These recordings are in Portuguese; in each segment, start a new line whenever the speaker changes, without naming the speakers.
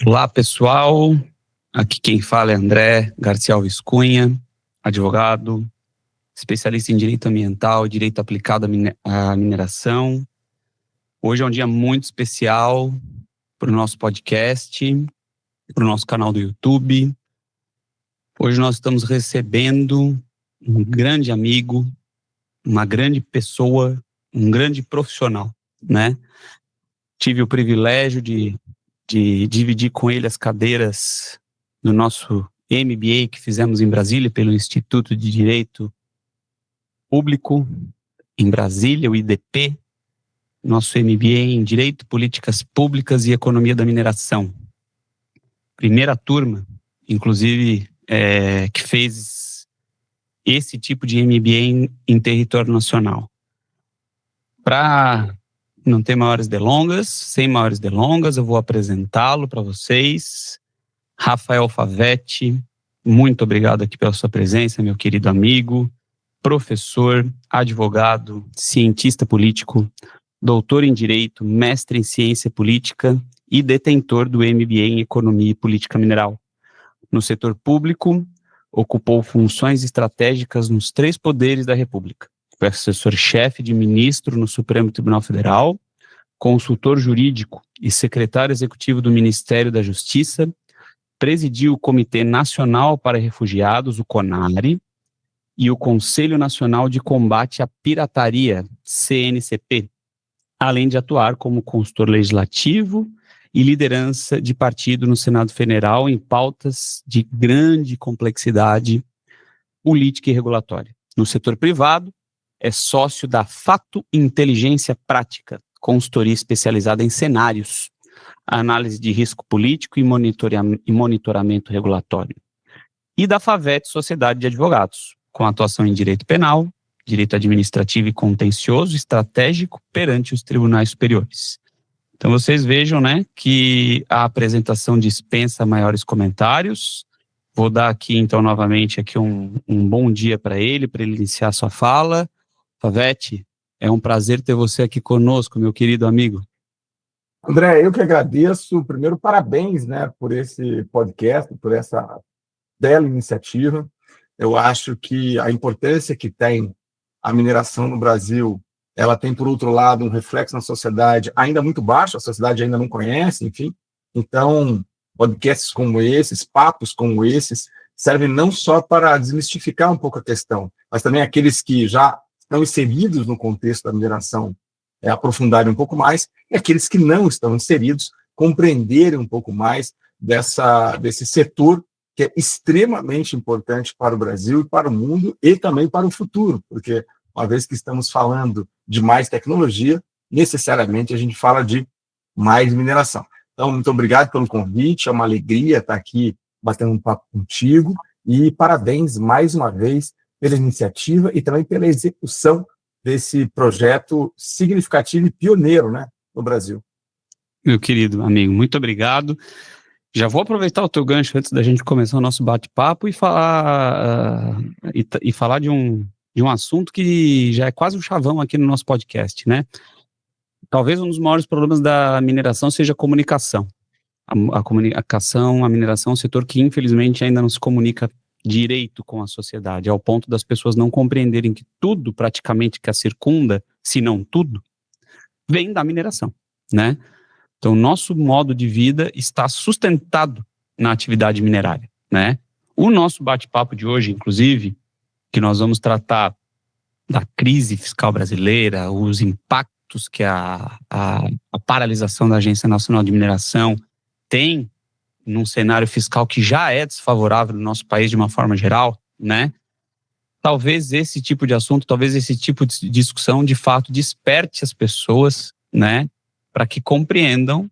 Olá, pessoal. Aqui quem fala é André Garcia Alves Cunha, advogado, especialista em direito ambiental e direito aplicado à mineração. Hoje é um dia muito especial para o nosso podcast, para o nosso canal do YouTube. Hoje nós estamos recebendo um grande amigo, uma grande pessoa, um grande profissional, né? Tive o privilégio de dividir com ele as cadeiras no nosso MBA que fizemos em Brasília pelo Instituto de Direito Público em Brasília, o IDP, nosso MBA em Direito, Políticas Públicas e Economia da Mineração. Primeira turma, inclusive, que fez esse tipo de MBA em território nacional. Para não ter maiores delongas, sem maiores delongas, eu vou apresentá-lo para vocês. Rafael Favetti, muito obrigado aqui pela sua presença, meu querido amigo, professor, advogado, cientista político, doutor em Direito, mestre em Ciência Política e detentor do MBA em Economia e Política Mineral. No setor público, ocupou funções estratégicas nos 3 poderes da República. Foi assessor-chefe de ministro no Supremo Tribunal Federal, consultor jurídico e secretário executivo do Ministério da Justiça, presidiu o Comitê Nacional para Refugiados, o CONARE, e o Conselho Nacional de Combate à Pirataria, CNCP, além de atuar como consultor legislativo e liderança de partido no Senado Federal em pautas de grande complexidade política e regulatória. No setor privado, é sócio da Fato Inteligência Prática, consultoria especializada em cenários, análise de risco político e monitoramento regulatório. E da Favetti Sociedade de Advogados, com atuação em direito penal, direito administrativo e contencioso estratégico perante os tribunais superiores. Então vocês vejam, né, que a apresentação dispensa maiores comentários. Vou dar aqui, então, novamente aqui um bom dia para ele iniciar sua fala. Favetti, é um prazer ter você aqui conosco, meu querido amigo.
André, eu que agradeço. Primeiro, parabéns, né, por esse podcast, por essa bela iniciativa. Eu acho que a importância que tem a mineração no Brasil, ela tem, por outro lado, um reflexo na sociedade ainda muito baixo, a sociedade ainda não conhece, enfim. Então, podcasts como esses, papos como esses, servem não só para desmistificar um pouco a questão, mas também aqueles que já estão inseridos no contexto da mineração aprofundarem um pouco mais, e aqueles que não estão inseridos compreenderem um pouco mais desse setor que é extremamente importante para o Brasil e para o mundo e também para o futuro, porque uma vez que estamos falando de mais tecnologia, necessariamente a gente fala de mais mineração. Então, muito obrigado pelo convite, é uma alegria estar aqui batendo um papo contigo e parabéns mais uma vez pela iniciativa e também pela execução desse projeto significativo e pioneiro, né, no Brasil.
Meu querido amigo, muito obrigado. Já vou aproveitar o teu gancho antes da gente começar o nosso bate-papo e falar de um assunto que já é quase um chavão aqui no nosso podcast, né? Talvez um dos maiores problemas da mineração seja a comunicação. A comunicação, a mineração é um setor que infelizmente ainda não se comunica direito com a sociedade, ao ponto das pessoas não compreenderem que tudo praticamente que a circunda, se não tudo, vem da mineração, né? Então, nosso modo de vida está sustentado na atividade minerária, né? O nosso bate-papo de hoje, inclusive, que nós vamos tratar da crise fiscal brasileira, os impactos que a paralisação da Agência Nacional de Mineração tem num cenário fiscal que já é desfavorável no nosso país de uma forma geral, né? Talvez esse tipo de assunto, talvez esse tipo de discussão, de fato, desperte as pessoas, né? Para que compreendam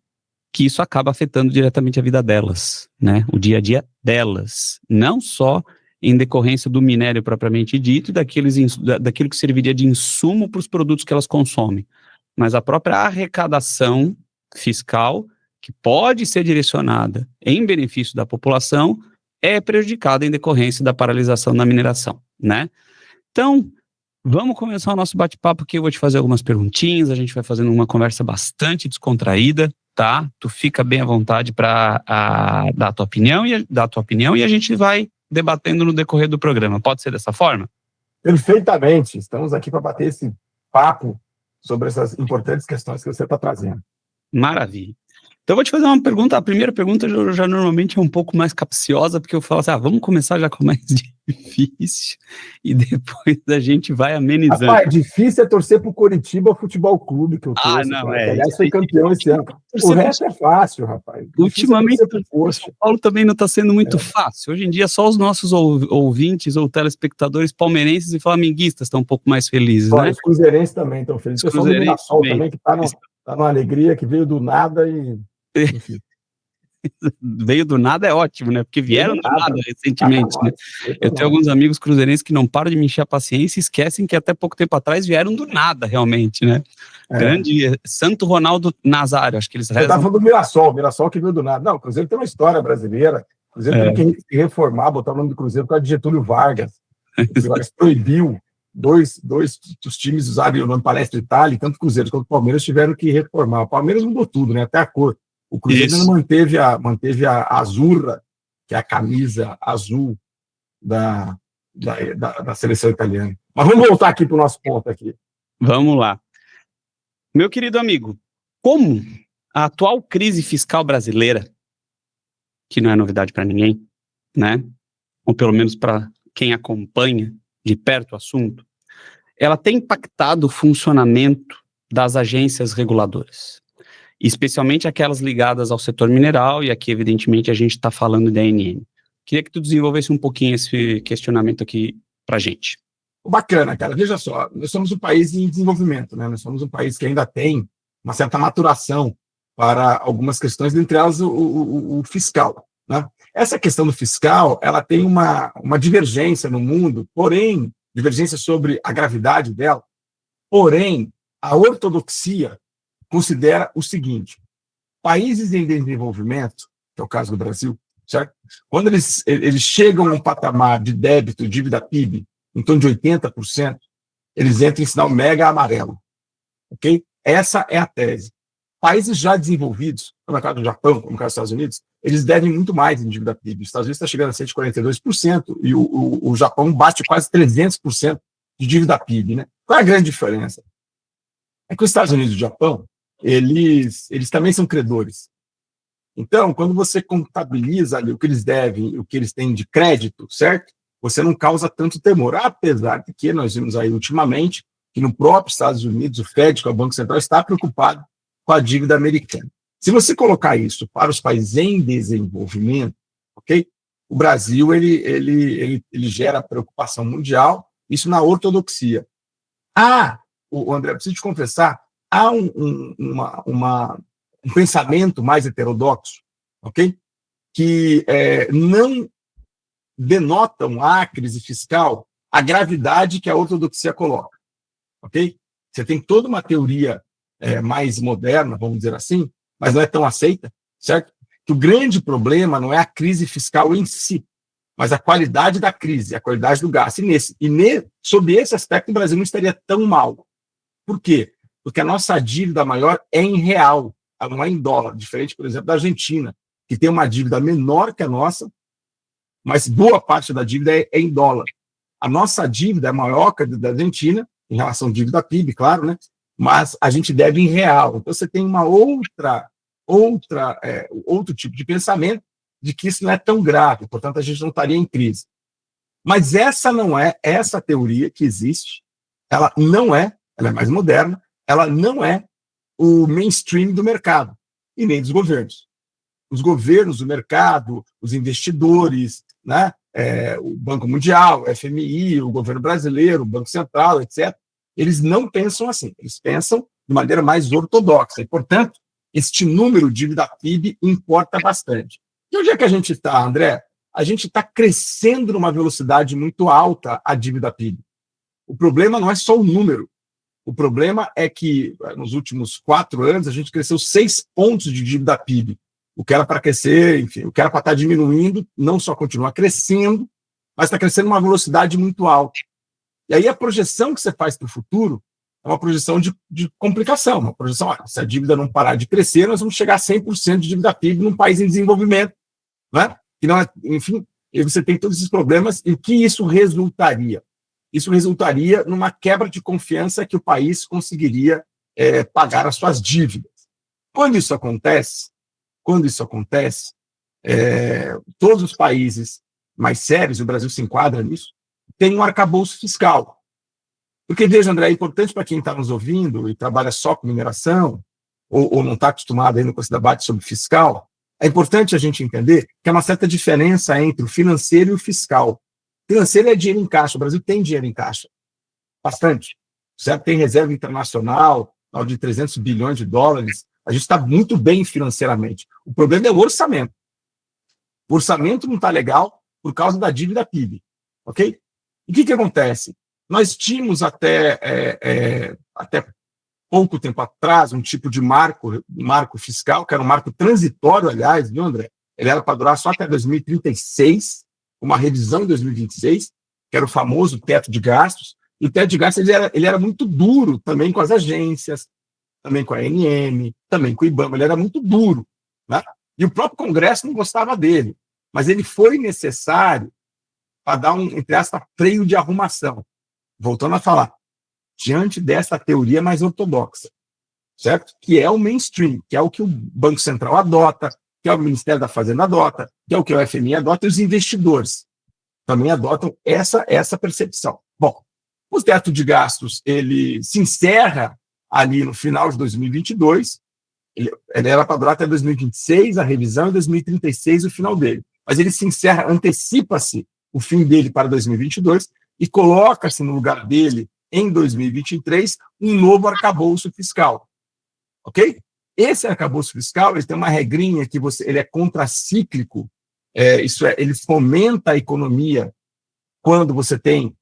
que isso acaba afetando diretamente a vida delas, né? O dia a dia delas, não só em decorrência do minério propriamente dito e daquilo que serviria de insumo para os produtos que elas consomem, mas a própria arrecadação fiscal, que pode ser direcionada em benefício da população, é prejudicada em decorrência da paralisação da mineração, né? Então, vamos começar o nosso bate-papo, que eu vou te fazer algumas perguntinhas, a gente vai fazendo uma conversa bastante descontraída, tá? Tu fica bem à vontade para dar a tua opinião e a gente vai debatendo no decorrer do programa. Pode ser dessa forma?
Perfeitamente. Estamos aqui para bater esse papo sobre essas importantes questões que você está trazendo.
Maravilha. Então eu vou te fazer uma pergunta. A primeira pergunta já normalmente é um pouco mais capciosa, porque eu falo assim, vamos começar já com o mais difícil e depois a gente vai amenizando.
Rapaz, difícil é torcer pro Coritiba Futebol Clube, que eu torço.
Não,
que, aliás, foi campeão esse ano. O resto é fácil, rapaz.
Ultimamente, o São Paulo também não está sendo muito fácil. Hoje em dia, só os nossos ouvintes ou telespectadores palmeirenses e flamenguistas estão um pouco mais felizes, né?
Os cruzeirenses também estão felizes. O pessoal do Mirassol também, que está numa alegria, que veio do nada e... Enfim.
Veio do nada é ótimo, né? Porque vieram do nada recentemente, né? Eu tenho alguns amigos cruzeirenses que não param de me encher a paciência e esquecem que até pouco tempo atrás vieram do nada, realmente, né? Grande Santo Ronaldo Nazário, acho que eles rezam.
Você estava falando do Mirassol que veio do nada. Não, o Cruzeiro tem uma história brasileira. O Cruzeiro tem que reformar, botar o nome do Cruzeiro por causa de Getúlio Vargas. O Vargas proibiu dois dos times usarem o nome Palestra Itália, tanto o Cruzeiro quanto o Palmeiras tiveram que reformar. O Palmeiras mudou tudo, né? Até a cor. O Cruzeiro ainda manteve a azurra, que é a camisa azul da seleção italiana. Mas vamos voltar aqui para o nosso ponto aqui.
Vamos lá. Meu querido amigo, como a atual crise fiscal brasileira, que não é novidade para ninguém, né? Ou pelo menos para quem acompanha de perto o assunto, ela tem impactado o funcionamento das agências reguladoras, especialmente aquelas ligadas ao setor mineral, e aqui, evidentemente, a gente está falando da ANM. Queria que tu desenvolvesse um pouquinho esse questionamento aqui para a gente.
Bacana, cara. Veja só, nós somos um país em desenvolvimento, né? Nós somos um país que ainda tem uma certa maturação para algumas questões, dentre elas o fiscal, né? Essa questão do fiscal, ela tem uma divergência no mundo, porém, divergência sobre a gravidade dela, porém, a ortodoxia considera o seguinte: países em desenvolvimento, que é o caso do Brasil, certo? Quando eles chegam a um patamar de débito, dívida PIB, em torno de 80%, eles entram em sinal mega amarelo, ok? Essa é a tese. Países já desenvolvidos, como é o caso do Japão, como é o caso dos Estados Unidos, eles devem muito mais em dívida PIB. Os Estados Unidos está chegando a 142% e o Japão bate quase 300% de dívida PIB, né? Qual é a grande diferença? É que os Estados Unidos e o Japão, eles também são credores. Então, quando você contabiliza ali o que eles devem, o que eles têm de crédito, certo? Você não causa tanto temor, apesar de que nós vimos aí ultimamente que no próprio Estados Unidos, o Fed, que é o Banco Central, está preocupado com a dívida americana. Se você colocar isso para os países em desenvolvimento, ok? O Brasil, ele gera preocupação mundial, isso na ortodoxia. O André, preciso te confessar, há um pensamento mais heterodoxo, ok? Que não denotam a crise fiscal a gravidade que a ortodoxia coloca, ok? Você tem toda uma teoria mais moderna, vamos dizer assim, mas não é tão aceita, certo? Que o grande problema não é a crise fiscal em si, mas a qualidade da crise, a qualidade do gasto. Sob esse aspecto, o Brasil não estaria tão mal. Por quê? Porque a nossa dívida maior é em real, ela não é em dólar, diferente, por exemplo, da Argentina, que tem uma dívida menor que a nossa, mas boa parte da dívida é em dólar. A nossa dívida é maior que a da Argentina, em relação à dívida PIB, claro, né? Mas a gente deve em real. Então você tem uma outro tipo de pensamento de que isso não é tão grave, portanto a gente não estaria em crise. Mas essa teoria que existe, ela é mais moderna, ela não é o mainstream do mercado e nem dos governos. Os governos, o mercado, os investidores, né? O Banco Mundial, o FMI, o governo brasileiro, o Banco Central, etc., eles não pensam assim, eles pensam de maneira mais ortodoxa. E, portanto, este número de dívida PIB importa bastante. E onde é que a gente está, André? A gente está crescendo numa velocidade muito alta a dívida PIB. O problema não é só o número. O problema é que, nos últimos 4 anos, a gente cresceu 6 pontos de dívida PIB. O que era para crescer, enfim, o que era para estar diminuindo, não só continua crescendo, mas está crescendo uma velocidade muito alta. E aí a projeção que você faz para o futuro é uma projeção de complicação, uma projeção, se a dívida não parar de crescer, nós vamos chegar a 100% de dívida PIB num país em desenvolvimento, né? E não é, enfim, e você tem todos esses problemas, e o que isso resultaria? Isso resultaria numa quebra de confiança que o país conseguiria pagar as suas dívidas. Quando isso acontece, todos os países mais sérios, o Brasil se enquadra nisso, têm um arcabouço fiscal. Porque, veja, André, é importante para quem está nos ouvindo e trabalha só com mineração, ou não está acostumado ainda com esse debate sobre fiscal, é importante a gente entender que há uma certa diferença entre o financeiro e o fiscal. O financeiro é dinheiro em caixa, o Brasil tem dinheiro em caixa, bastante, certo? Tem reserva internacional, de 300 bilhões de dólares, a gente está muito bem financeiramente. O problema é o orçamento. O orçamento não está legal por causa da dívida PIB, ok? E o que acontece? Nós tínhamos até pouco tempo atrás um tipo de marco fiscal, que era um marco transitório, aliás, viu, André? Ele era para durar só até 2036, uma revisão em 2026, que era o famoso teto de gastos. E o teto de gastos ele era muito duro também com as agências, também com a ANM, também com o IBAMA, ele era muito duro, né? E o próprio Congresso não gostava dele, mas ele foi necessário para dar entre aspas, freio de arrumação. Voltando a falar, diante dessa teoria mais ortodoxa, certo? Que é o mainstream, que é o que o Banco Central adota, que é o Ministério da Fazenda adota, que é o que o FMI adota, e os investidores também adotam essa percepção. Bom, o teto de gastos, ele se encerra ali no final de 2022, ele era para durar até 2026, a revisão, em 2036, o final dele. Mas ele se encerra, antecipa-se o fim dele para 2022 e coloca-se no lugar dele, em 2023, um novo arcabouço fiscal. Ok? Esse arcabouço fiscal, ele tem uma regrinha que ele é contracíclico, ele fomenta a economia quando você tem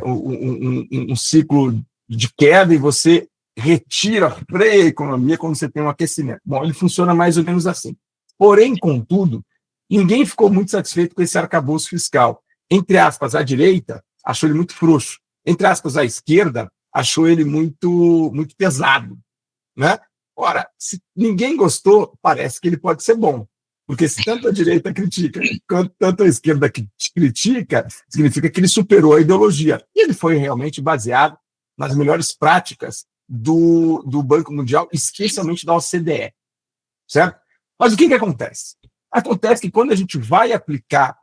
um ciclo de queda e você retira, freia a economia quando você tem um aquecimento. Bom, ele funciona mais ou menos assim. Porém, contudo, ninguém ficou muito satisfeito com esse arcabouço fiscal. Entre aspas, a direita achou ele muito frouxo. Entre aspas, a esquerda achou ele muito, muito pesado, né? Ora, se ninguém gostou, parece que ele pode ser bom. Porque se tanto a direita critica quanto tanto a esquerda critica, significa que ele superou a ideologia. E ele foi realmente baseado nas melhores práticas do Banco Mundial, especialmente da OCDE. Certo? Mas o que acontece? Acontece que quando a gente vai aplicar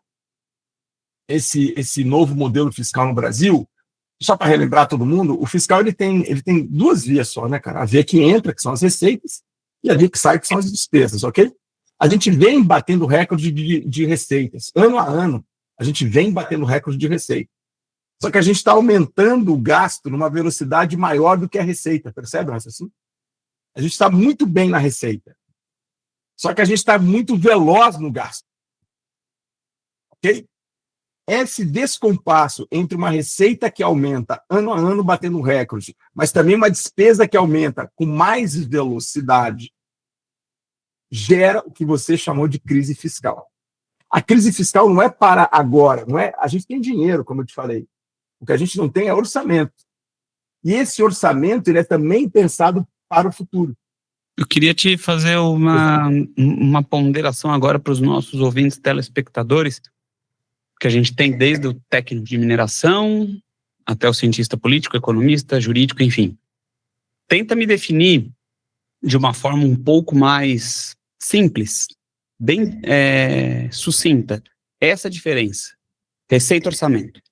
esse novo modelo fiscal no Brasil, só para relembrar todo mundo, o fiscal ele tem duas vias só, né, cara? A via que entra, que são as receitas, e a via que sai, que são as despesas, ok? A gente vem batendo recorde de receitas. Ano a ano, a gente vem batendo recorde de receita. Só que a gente está aumentando o gasto numa velocidade maior do que a receita, percebe, assim? A gente está muito bem na receita. Só que a gente está muito veloz no gasto. Ok? Esse descompasso entre uma receita que aumenta ano a ano batendo recorde, mas também uma despesa que aumenta com mais velocidade, gera o que você chamou de crise fiscal. A crise fiscal não é para agora, não é? A gente tem dinheiro, como eu te falei. O que a gente não tem é orçamento. E esse orçamento ele é também pensado para o futuro.
Eu queria te fazer uma ponderação agora para os nossos ouvintes telespectadores, que a gente tem desde o técnico de mineração até o cientista político, economista, jurídico, enfim. Tenta me definir de uma forma um pouco mais simples, bem sucinta, essa diferença. Receita e orçamento.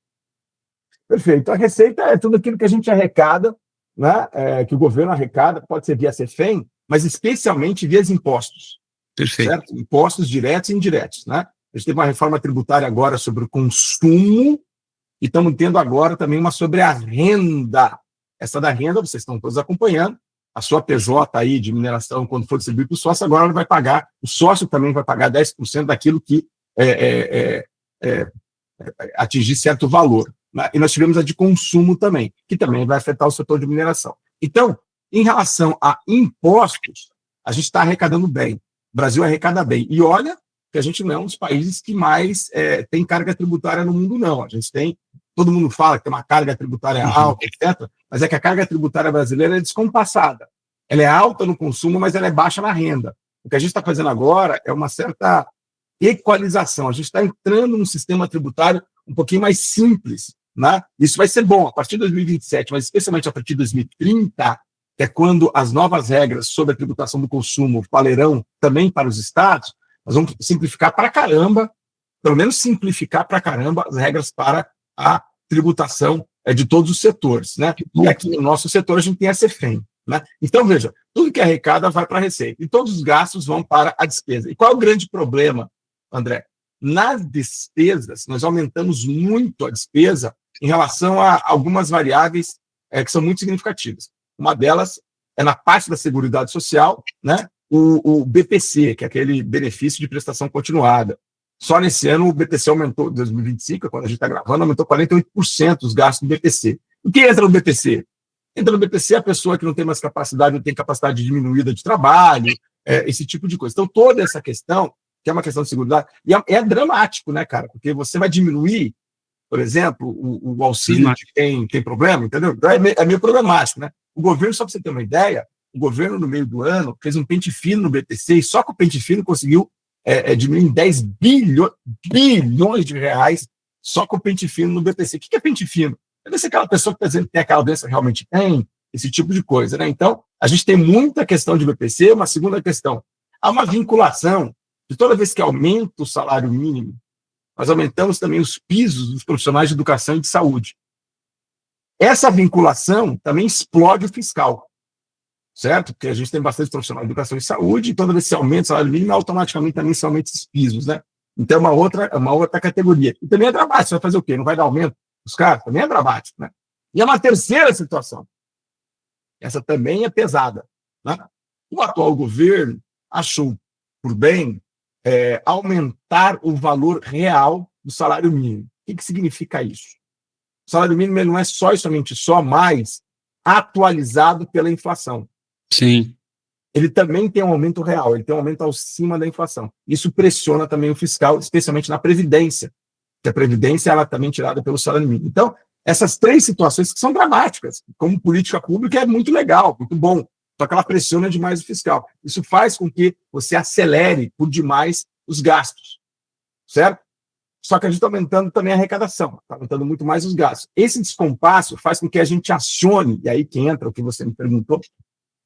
Perfeito. A receita é tudo aquilo que a gente arrecada, né, que o governo arrecada, pode ser via CEFEM, mas especialmente via impostos.
Perfeito.
Certo? Impostos diretos e indiretos, né? A gente teve uma reforma tributária agora sobre o consumo e estamos tendo agora também uma sobre a renda. Essa da renda, vocês estão todos acompanhando. A sua PJ aí de mineração, quando for distribuir para o sócio, agora ele vai pagar, o sócio também vai pagar 10% daquilo que atingir certo valor. Né? E nós tivemos a de consumo também, que também vai afetar o setor de mineração. Então, em relação a impostos, a gente está arrecadando bem. O Brasil arrecada bem. E olha que a gente não é um dos países que mais tem carga tributária no mundo, não. A gente tem, todo mundo fala que tem uma carga tributária alta, etc., mas é que a carga tributária brasileira é descompassada. Ela é alta no consumo, mas ela é baixa na renda. O que a gente está fazendo agora é uma certa equalização. A gente está entrando num sistema tributário um pouquinho mais simples, né? Isso vai ser bom a partir de 2027, mas especialmente a partir de 2030, que é quando as novas regras sobre a tributação do consumo valerão também para os estados. Nós vamos simplificar para caramba, pelo menos simplificar para caramba as regras para a tributação de todos os setores, né? E aqui no nosso setor a gente tem a CEFEM, né? Então, veja, tudo que arrecada vai para a receita e todos os gastos vão para a despesa. E qual é o grande problema, André? Nas despesas, nós aumentamos muito a despesa em relação a algumas variáveis que são muito significativas. Uma delas é na parte da Seguridade Social, né? O BPC, que é aquele benefício de prestação continuada. Só nesse ano o BPC aumentou, em 2025, quando a gente está gravando, aumentou 48% os gastos do BPC. O que entra no BPC? Entra no BPC a pessoa que não tem mais capacidade, não tem capacidade diminuída de trabalho, esse tipo de coisa. Então, toda essa questão, que é uma questão de seguridade, e é dramático, né, cara? Porque você vai diminuir, por exemplo, o auxílio de quem tem problema, entendeu? Então, é meio problemático, né? O governo, só para você ter uma ideia, o governo, no meio do ano, fez um pente fino no BPC e só com o pente fino conseguiu diminuir em 10 bilhões de reais só com o pente fino no BPC. O que é pente fino? Deve ser aquela pessoa que está dizendo que tem aquela doença que realmente tem, esse tipo de coisa, né? Então, a gente tem muita questão de BPC. Uma segunda questão, há uma vinculação de toda vez que aumenta o salário mínimo, nós aumentamos também os pisos dos profissionais de educação e de saúde. Essa vinculação também explode o fiscal, certo? Porque a gente tem bastante profissional de educação e saúde, e toda vez que se aumenta o salário mínimo, automaticamente também se aumenta esses pisos, né? Então, é uma outra categoria. E também é dramático, você vai fazer o quê? Não vai dar aumento os caras? Também é dramático, né? E é uma terceira situação. Essa também é pesada, né? O atual governo achou por bem aumentar o valor real do salário mínimo. O que significa isso? O salário mínimo ele não é só e somente mais atualizado pela inflação.
Sim.
Ele também tem um aumento real, ele tem um aumento acima da inflação. Isso pressiona também o fiscal, especialmente na Previdência, que a Previdência ela é também tirada pelo salário mínimo. Então, essas três situações que são dramáticas, como política pública é muito legal, muito bom, só que ela pressiona demais o fiscal. Isso faz com que você acelere por demais os gastos, certo? Só que a gente está aumentando também a arrecadação, está aumentando muito mais os gastos. Esse descompasso faz com que a gente acione, e aí que entra o que você me perguntou,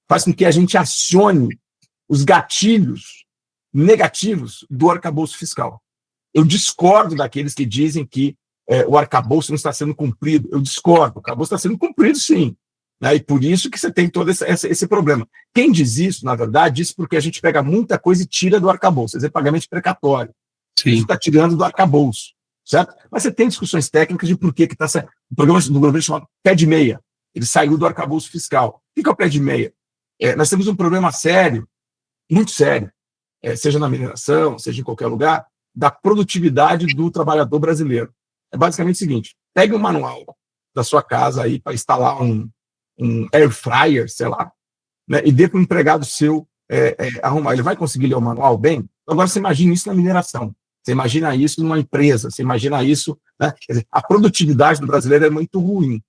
faz com que a gente acione os gatilhos negativos do arcabouço fiscal. Eu discordo daqueles que dizem que o arcabouço não está sendo cumprido. Eu discordo. O arcabouço está sendo cumprido, sim. Né? E por isso que você tem todo esse problema. Quem diz isso, na verdade, diz porque a gente pega muita coisa e tira do arcabouço. Quer dizer, pagamento precatório.
Sim.
Isso está tirando do arcabouço, certo? Mas você tem discussões técnicas de por que está saindo. O programa do governo chamado Pé de Meia. Ele saiu do arcabouço fiscal. O que é o Pé de Meia? Nós temos um problema sério, muito sério, seja na mineração, seja em qualquer lugar, da produtividade do trabalhador brasileiro. É basicamente o seguinte: pegue um manual da sua casa aí para instalar um air fryer, sei lá, né, e dê para o empregado seu arrumar. Ele vai conseguir ler o manual bem? Agora você imagina isso na mineração, você imagina isso numa empresa, você imagina isso, né? Quer dizer, a produtividade do brasileiro é muito ruim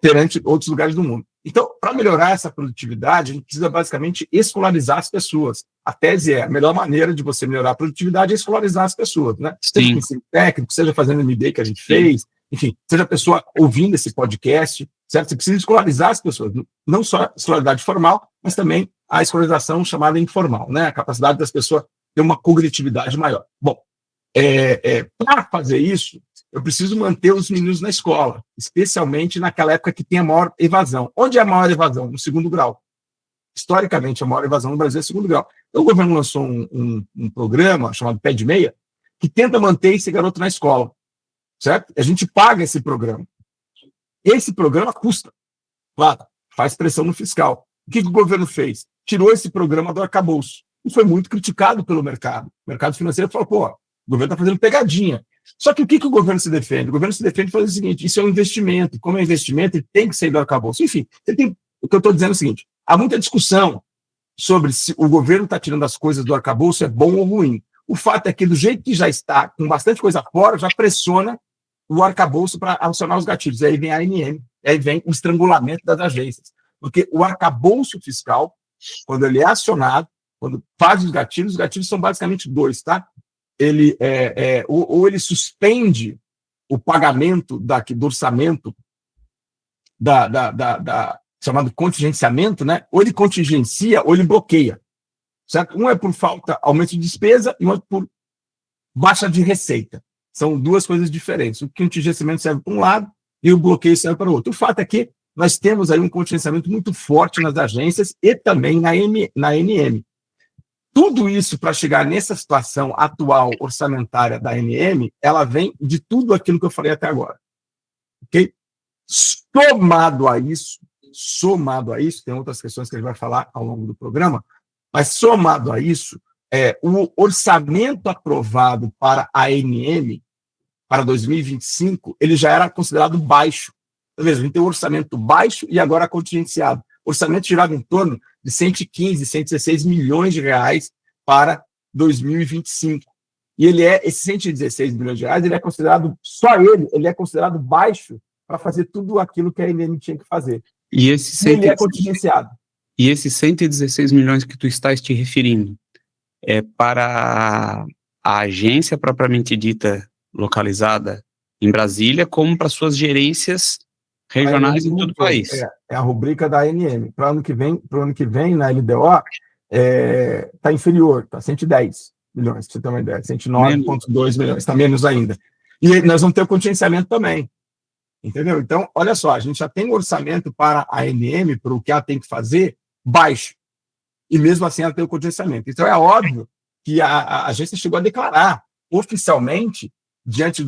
perante outros lugares do mundo. Então, para melhorar essa produtividade, a gente precisa basicamente escolarizar as pessoas. A tese é a melhor maneira de você melhorar a produtividade é escolarizar as pessoas, né? Seja com ensino técnico, seja fazendo MBA que a gente fez, enfim, seja a pessoa ouvindo esse podcast, certo? Você precisa escolarizar as pessoas, não só a escolaridade formal, mas também a escolarização chamada informal, né? A capacidade das pessoas ter uma cognitividade maior. Bom, para fazer isso, eu preciso manter os meninos na escola, especialmente naquela época que tem a maior evasão. Onde é a maior evasão? No segundo grau. Historicamente, a maior evasão no Brasil é segundo grau. Então, o governo lançou um programa chamado Pé de Meia, que tenta manter esse garoto na escola, certo? A gente paga esse programa. Esse programa custa, claro, faz pressão no fiscal. O que o governo fez? Tirou esse programa do arcabouço. E foi muito criticado pelo mercado. O mercado financeiro falou, pô, o governo está fazendo pegadinha. Só que o que o governo se defende? O governo se defende falando o seguinte: isso é um investimento. Como é investimento, ele tem que sair do arcabouço. Enfim, o que eu estou dizendo é o seguinte: há muita discussão sobre se o governo está tirando as coisas do arcabouço, é bom ou ruim. O fato é que, do jeito que já está, com bastante coisa fora, já pressiona o arcabouço para acionar os gatilhos. Aí vem a ANM, E aí vem o estrangulamento das agências. Porque o arcabouço fiscal, quando ele é acionado, quando faz os gatilhos são basicamente dois, tá? Ele ou ele suspende o pagamento do orçamento chamado contingenciamento, né? Ou ele contingencia ou ele bloqueia, certo? Um é por aumento de despesa e um é por baixa de receita. São duas coisas diferentes. O contingenciamento serve para um lado e o bloqueio serve para o outro. O fato é que nós temos aí um contingenciamento muito forte nas agências e também na ANM. Tudo isso para chegar nessa situação atual orçamentária da ANM, ela vem de tudo aquilo que eu falei até agora. Ok? Somado a isso, tem outras questões que a gente vai falar ao longo do programa, mas somado a isso, o orçamento aprovado para a ANM para 2025, ele já era considerado baixo. Então, veja, a gente tem um orçamento baixo e agora contingenciado. O orçamento girava em torno de 115, 116 milhões de reais para 2025. E esses 116 milhões de reais, ele é considerado, ele é considerado baixo para fazer tudo aquilo que a ANM tinha que fazer.
E ele
é contingenciado.
E esses 116 milhões que tu estás te referindo é para a agência propriamente dita localizada em Brasília, como para suas gerências regionais em todo o país.
É a rubrica da ANM. Para o ano que vem, na LDO, está inferior, está 110 milhões, para você ter uma ideia, 109,2 milhões, está menos ainda. E nós vamos ter o contingenciamento também. Entendeu? Então, olha só, a gente já tem um orçamento para a ANM, para o que ela tem que fazer, baixo. E mesmo assim ela tem o contingenciamento. Então, é óbvio que a agência chegou a declarar oficialmente, diante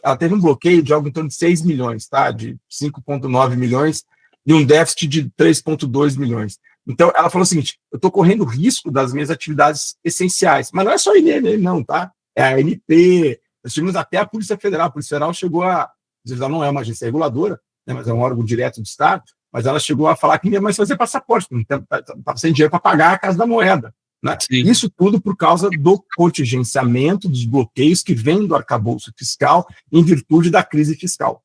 ela teve um bloqueio de algo em torno de 6 milhões, tá? De 5,9 milhões e um déficit de 3,2 milhões. Então, ela falou o seguinte, eu estou correndo risco das minhas atividades essenciais, mas não é só a ANM, não, tá? É a ANP, nós tivemos até a Polícia Federal. A Polícia Federal chegou ela não é uma agência reguladora, né, mas é um órgão direto do Estado, mas ela chegou a falar que não ia mais fazer passaporte, não estava sem dinheiro para pagar a Casa da Moeda. Né? Isso tudo por causa do contingenciamento, dos bloqueios que vêm do arcabouço fiscal em virtude da crise fiscal.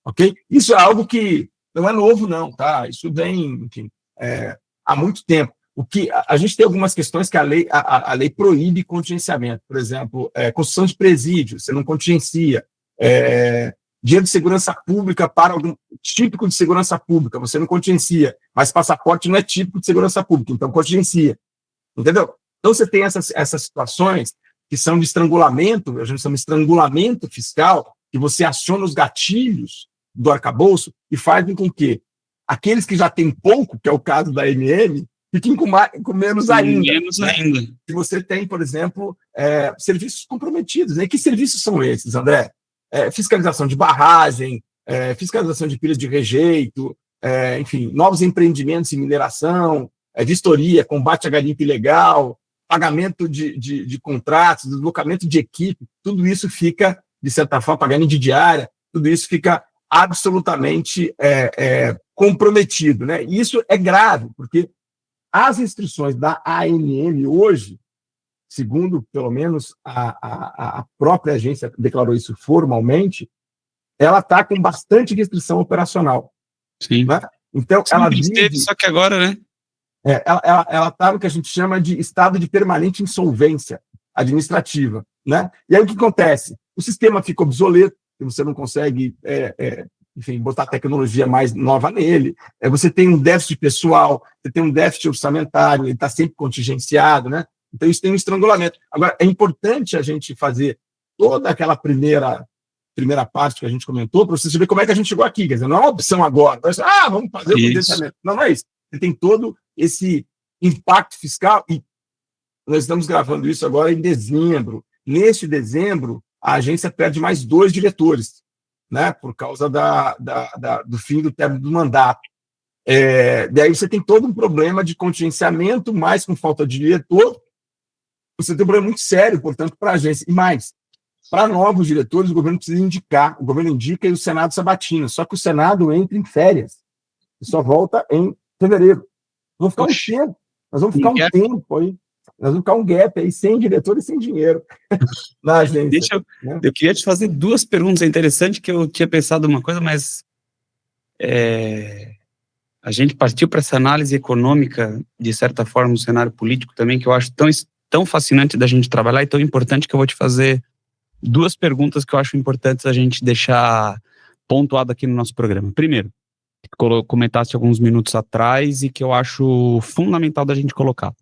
Ok? Isso é algo que não é novo, não, tá? Isso vem, enfim, há muito tempo. O que a gente tem algumas questões que a lei proíbe contingenciamento. Por exemplo, construção de presídio, você não contingencia. Dinheiro de segurança pública para algum típico de segurança pública, você não contingencia, mas passaporte não é típico de segurança pública, então contingencia. Entendeu? Então você tem essas situações que são de estrangulamento, a gente chama de estrangulamento fiscal, que você aciona os gatilhos do arcabouço e faz com que aqueles que já têm pouco, que é o caso da ANM, fiquem com menos ainda.
Menos ainda.
Se você tem, por exemplo, serviços comprometidos. Né? Que serviços são esses, André? Fiscalização de barragem, fiscalização de pilhas de rejeito, enfim, novos empreendimentos em mineração, vistoria, combate à garimpa ilegal, pagamento de contratos, deslocamento de equipe, tudo isso fica, de certa forma, pagamento de diária, tudo isso fica absolutamente comprometido. Né? E isso é grave, porque as restrições da ANM hoje, segundo, pelo menos, a própria agência declarou isso formalmente, ela está com bastante restrição operacional.
Sim.
Né? Então, ela
vive... Só que agora, né?
Ela está no que a gente chama de estado de permanente insolvência administrativa. Né? E aí o que acontece? O sistema fica obsoleto, você não consegue, enfim, botar tecnologia mais nova nele, você tem um déficit pessoal, você tem um déficit orçamentário, ele está sempre contingenciado, né? Então, isso tem um estrangulamento. Agora, é importante a gente fazer toda aquela primeira parte que a gente comentou, para você saber como é que a gente chegou aqui. Quer dizer, não é uma opção agora. Vamos fazer o contingenciamento. Não é isso. Você tem todo esse impacto fiscal e nós estamos gravando isso agora em dezembro. Neste dezembro, a agência perde mais 2 diretores, né, por causa do fim do término do mandato. Daí você tem todo um problema de contingenciamento, mais com falta de diretor. Você tem um problema muito sério, portanto, para a agência. E mais, para novos diretores, o governo precisa indicar. O governo indica e o Senado sabatina. Só que o Senado entra em férias. E só volta em fevereiro. Nós vamos ficar um tempo. Nós vamos ficar um tempo aí. Nós vamos ficar um gap aí, sem diretor e sem dinheiro na agência.
Eu queria te fazer 2 perguntas. É interessante que eu tinha pensado uma coisa, mas a gente partiu para essa análise econômica, de certa forma, no cenário político também, que eu acho tão fascinante da gente trabalhar e tão importante, que eu vou te fazer duas perguntas que eu acho importantes a gente deixar pontuado aqui no nosso programa. Primeiro, comentaste alguns minutos atrás e que eu acho fundamental da gente colocar.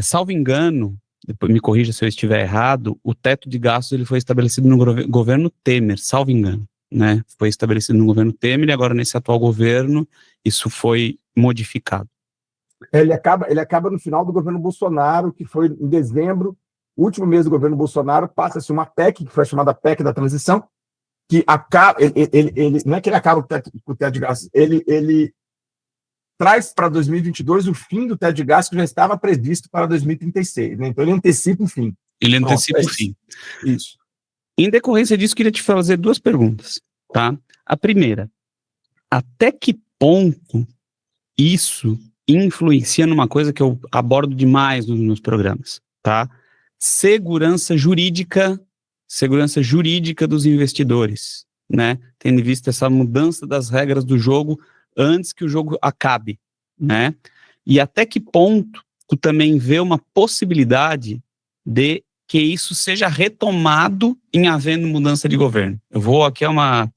Salvo engano, depois me corrija se eu estiver errado, o teto de gastos ele foi estabelecido no governo Temer, salvo engano, né? Foi estabelecido no governo Temer e agora nesse atual governo isso foi modificado.
Ele acaba no final do governo Bolsonaro, que foi em dezembro, último mês do governo Bolsonaro, passa-se uma PEC, que foi chamada PEC da transição, que acaba, ele não é que ele acaba com o teto de gastos, ele traz para 2022 o fim do teto de gastos que já estava previsto para 2036, né? Então ele antecipa o fim.
Ele antecipa o fim.
Isso.
Em decorrência disso, queria te fazer duas perguntas, tá? A primeira, até que ponto isso influencia numa coisa que eu abordo demais nos programas, tá? Segurança jurídica dos investidores, né? Tendo visto essa mudança das regras do jogo antes que o jogo acabe, né? E até que ponto tu também vê uma possibilidade de que isso seja retomado em havendo mudança de governo? Eu vou aqui é uma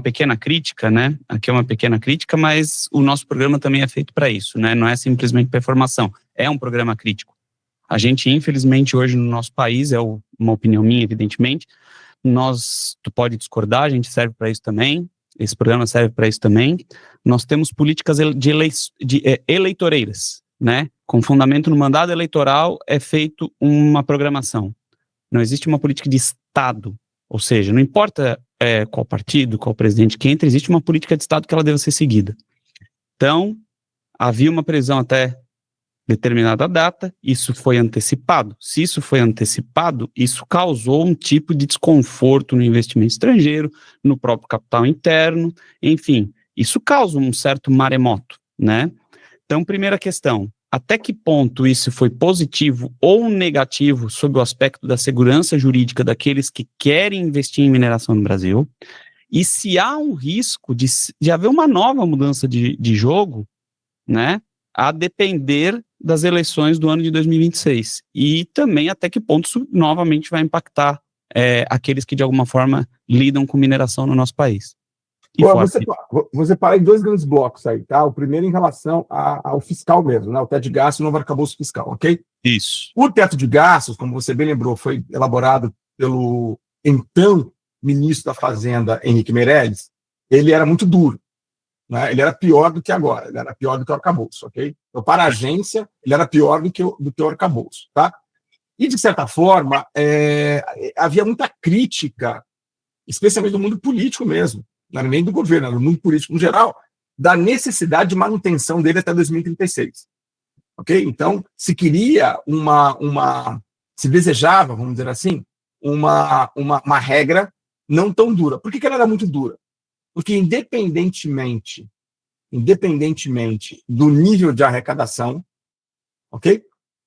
pequena crítica, né? Aqui é uma pequena crítica, mas o nosso programa também é feito para isso, né? Não é simplesmente para informação, é um programa crítico. A gente, infelizmente, hoje no nosso país, uma opinião minha, evidentemente, tu pode discordar, a gente serve para isso também, esse programa serve para isso também, nós temos políticas eleitoreiras, né? Com fundamento no mandado eleitoral é feito uma programação. Não existe uma política de Estado, ou seja, não importa qual partido, qual presidente que entra, existe uma política de Estado que ela deve ser seguida. Então, havia uma previsão até determinada data, isso foi antecipado. Se isso foi antecipado, isso causou um tipo de desconforto no investimento estrangeiro, no próprio capital interno, enfim, isso causa um certo maremoto, né? Então, primeira questão, até que ponto isso foi positivo ou negativo sob o aspecto da segurança jurídica daqueles que querem investir em mineração no Brasil? E se há um risco de haver uma nova mudança de jogo, né, a depender das eleições do ano de 2026. E também até que ponto isso novamente vai impactar aqueles que de alguma forma lidam com mineração no nosso país.
Vou separar em dois grandes blocos aí, tá? O primeiro em relação ao fiscal mesmo, né? O teto de gastos e o novo arcabouço fiscal, ok?
Isso.
O teto de gastos, como você bem lembrou, foi elaborado pelo então ministro da Fazenda, Henrique Meirelles. Ele era muito duro, né? Ele era pior do que agora, ele era pior do que o arcabouço, ok? Então, para a agência, ele era pior do que o arcabouço, tá? E, de certa forma, havia muita crítica, especialmente do mundo político mesmo, não era nem do governo, era do mundo político em geral, da necessidade de manutenção dele até 2036. Ok? Então, se queria se desejava, vamos dizer assim, uma regra não tão dura. Por que ela era muito dura? Porque independentemente do nível de arrecadação, ok?